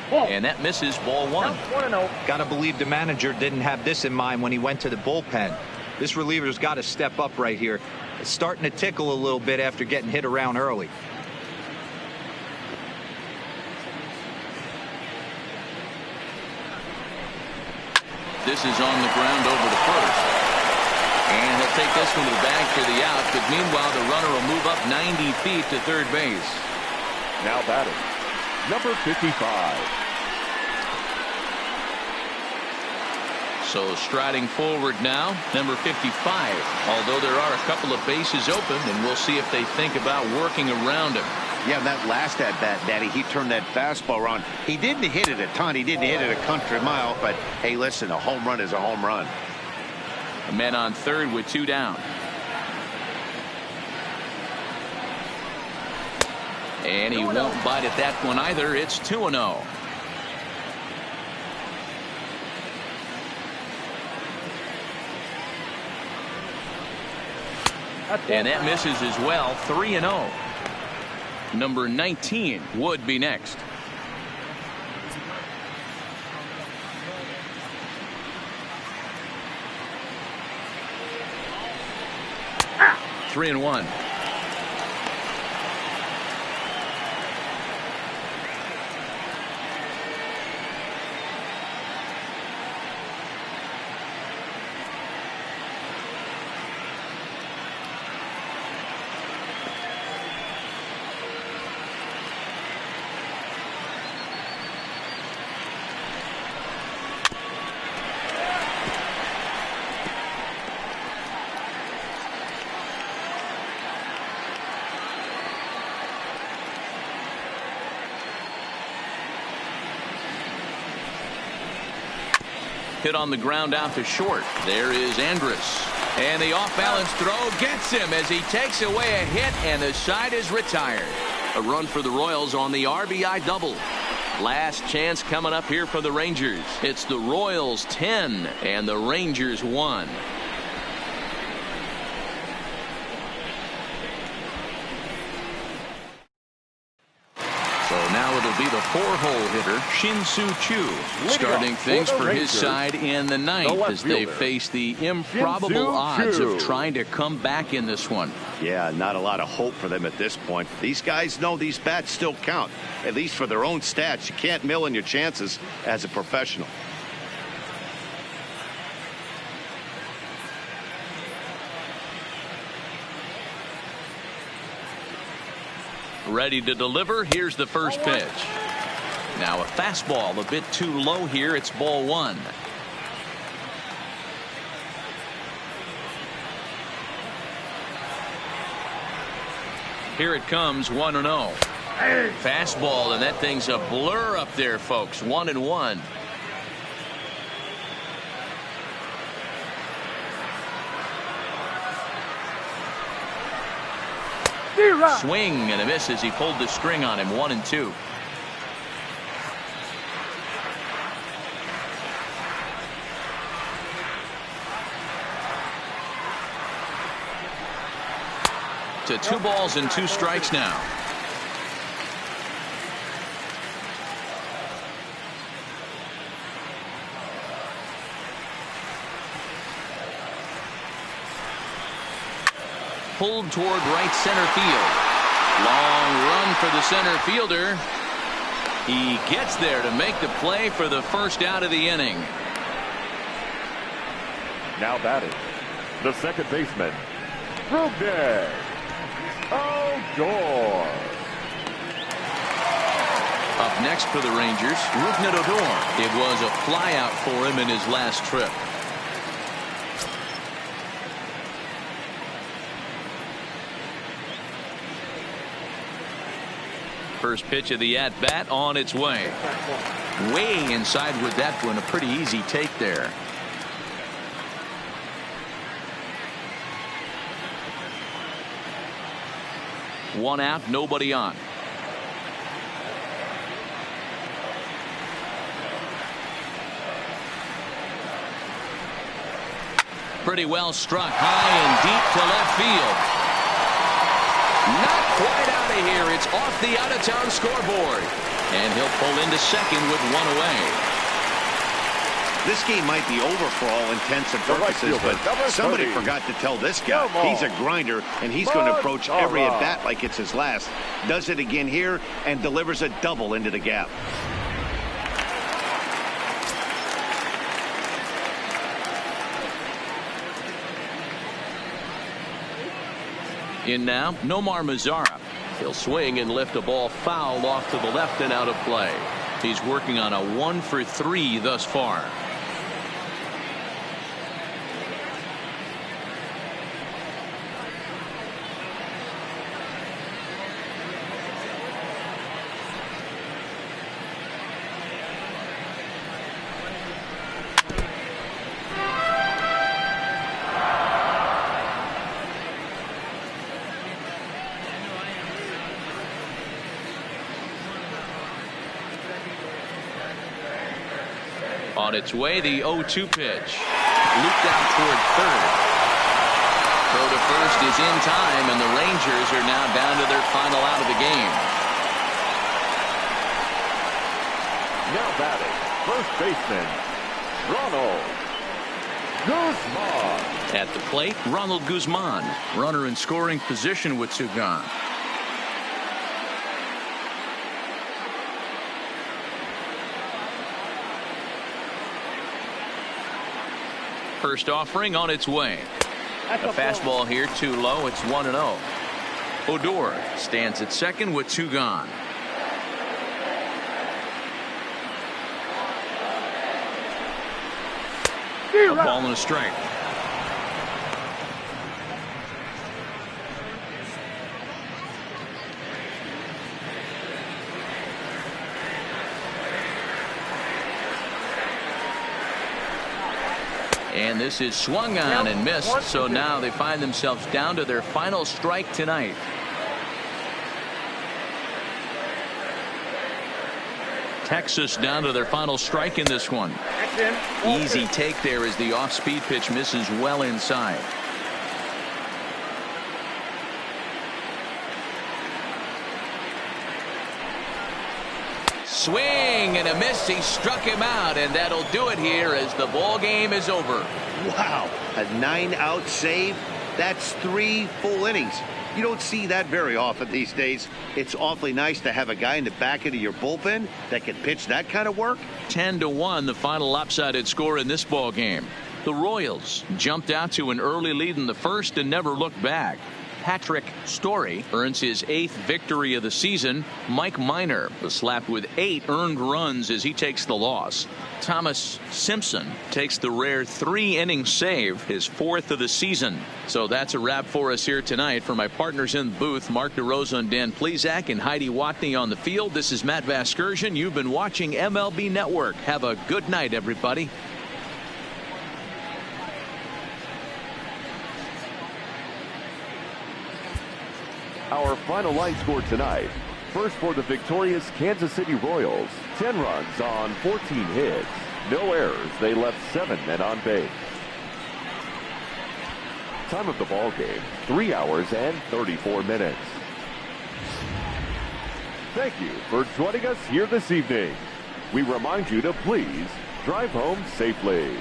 And that misses, ball 1. Gotta believe the manager didn't have this in mind when he went to the bullpen. This reliever's got to step up right here. It's starting to tickle a little bit after getting hit around early. This is on the ground over to first. And he'll take this one to the bag for the out. But meanwhile, the runner will move up 90 feet to third base. Now batting, number 55. So striding forward now, number 55. Although there are a couple of bases open, and we'll see if they think about working around him. Yeah, that last at bat, Daddy, he turned that fastball around. He didn't hit it a ton. He didn't hit it a country mile. But, hey, listen, a home run is a home run. A man on third with 2 down. And he won't bite at that one either. It's 2-0. And that misses as well. 3-0. Number 19 would be next. Three and one. Hit on the ground out to short. There is Andrus. And the off-balance throw gets him as he takes away a hit, and the side is retired. A run for the Royals on the RBI double. Last chance coming up here for the Rangers. It's the Royals 10 and the Rangers 1. Now it'll be the four-hole hitter, Shin-Soo Choo, starting things for his side in the ninth as they face the improbable odds of trying to come back in this one. Yeah, not a lot of hope for them at this point. These guys know these bats still count, at least for their own stats. You can't mill in your chances as a professional. Ready to deliver. Here's the first pitch. Now a fastball a bit too low here. It's ball one. Here it comes, 1-0. Fastball, and that thing's a blur up there, folks. 1-1. Swing and a miss as he pulled the string on him. 1-2. To 2 balls and 2 strikes now. Pulled toward right center field. Long run for the center fielder. He gets there to make the play for the first out of the inning. Now batting, the second baseman, Rougned Odor. Up next for the Rangers, Rougned Odor. It was a flyout for him in his last trip. First pitch of the at-bat on its way. Way inside with that one. A pretty easy take there. One out, nobody on. Pretty well struck high and deep to left field. Not quite out of here. It's off the out-of-town scoreboard. And he'll pull into second with 1 away. This game might be over for all intents and purposes, but somebody forgot to tell this guy he's a grinder, and he's going to approach every at-bat like it's his last. Does it again here and delivers a double into the gap. In now, Nomar Mazara. He'll swing and lift a ball foul off to the left and out of play. He's working on a 1 for 3 thus far. On its way, the 0-2 pitch. Looped out toward third. Throw to first first is in time, and the Rangers are now down to their final out of the game. Now batting, first baseman, Ronald Guzman. At the plate, Ronald Guzman, runner in scoring position with two gone. First offering on its way. A fastball here too low. It's 1-0. Odor stands at second with two gone. A ball and a strike. And this is swung on and missed, so now they find themselves down to their final strike tonight. Texas down to their final strike in this one. Easy take there as the off-speed pitch misses well inside. Swing and a miss. He struck him out, and that'll do it here as the ball game is over. Wow, a 9-out save. That's 3 full innings. You don't see that very often these days. It's awfully nice to have a guy in the back end of your bullpen that can pitch that kind of work. 10-1 the final lopsided score in this ball game. The Royals jumped out to an early lead in the first and never looked back. Patrick Story earns his 8th victory of the season. Mike Minor was slapped with 8 earned runs as he takes the loss. Thomas Simpson takes the rare 3-inning save, his 4th of the season. So that's a wrap for us here tonight. For my partners in the booth, Mark DeRosa and Dan Plesac and Heidi Watney on the field, this is Matt Vasgersian. You've been watching MLB Network. Have a good night, everybody. Our final line score tonight. First for the victorious Kansas City Royals, 10 runs on 14 hits. No errors. They left 7 men on base. Time of the ball game, 3 hours and 34 minutes. Thank you for joining us here this evening. We remind you to please drive home safely.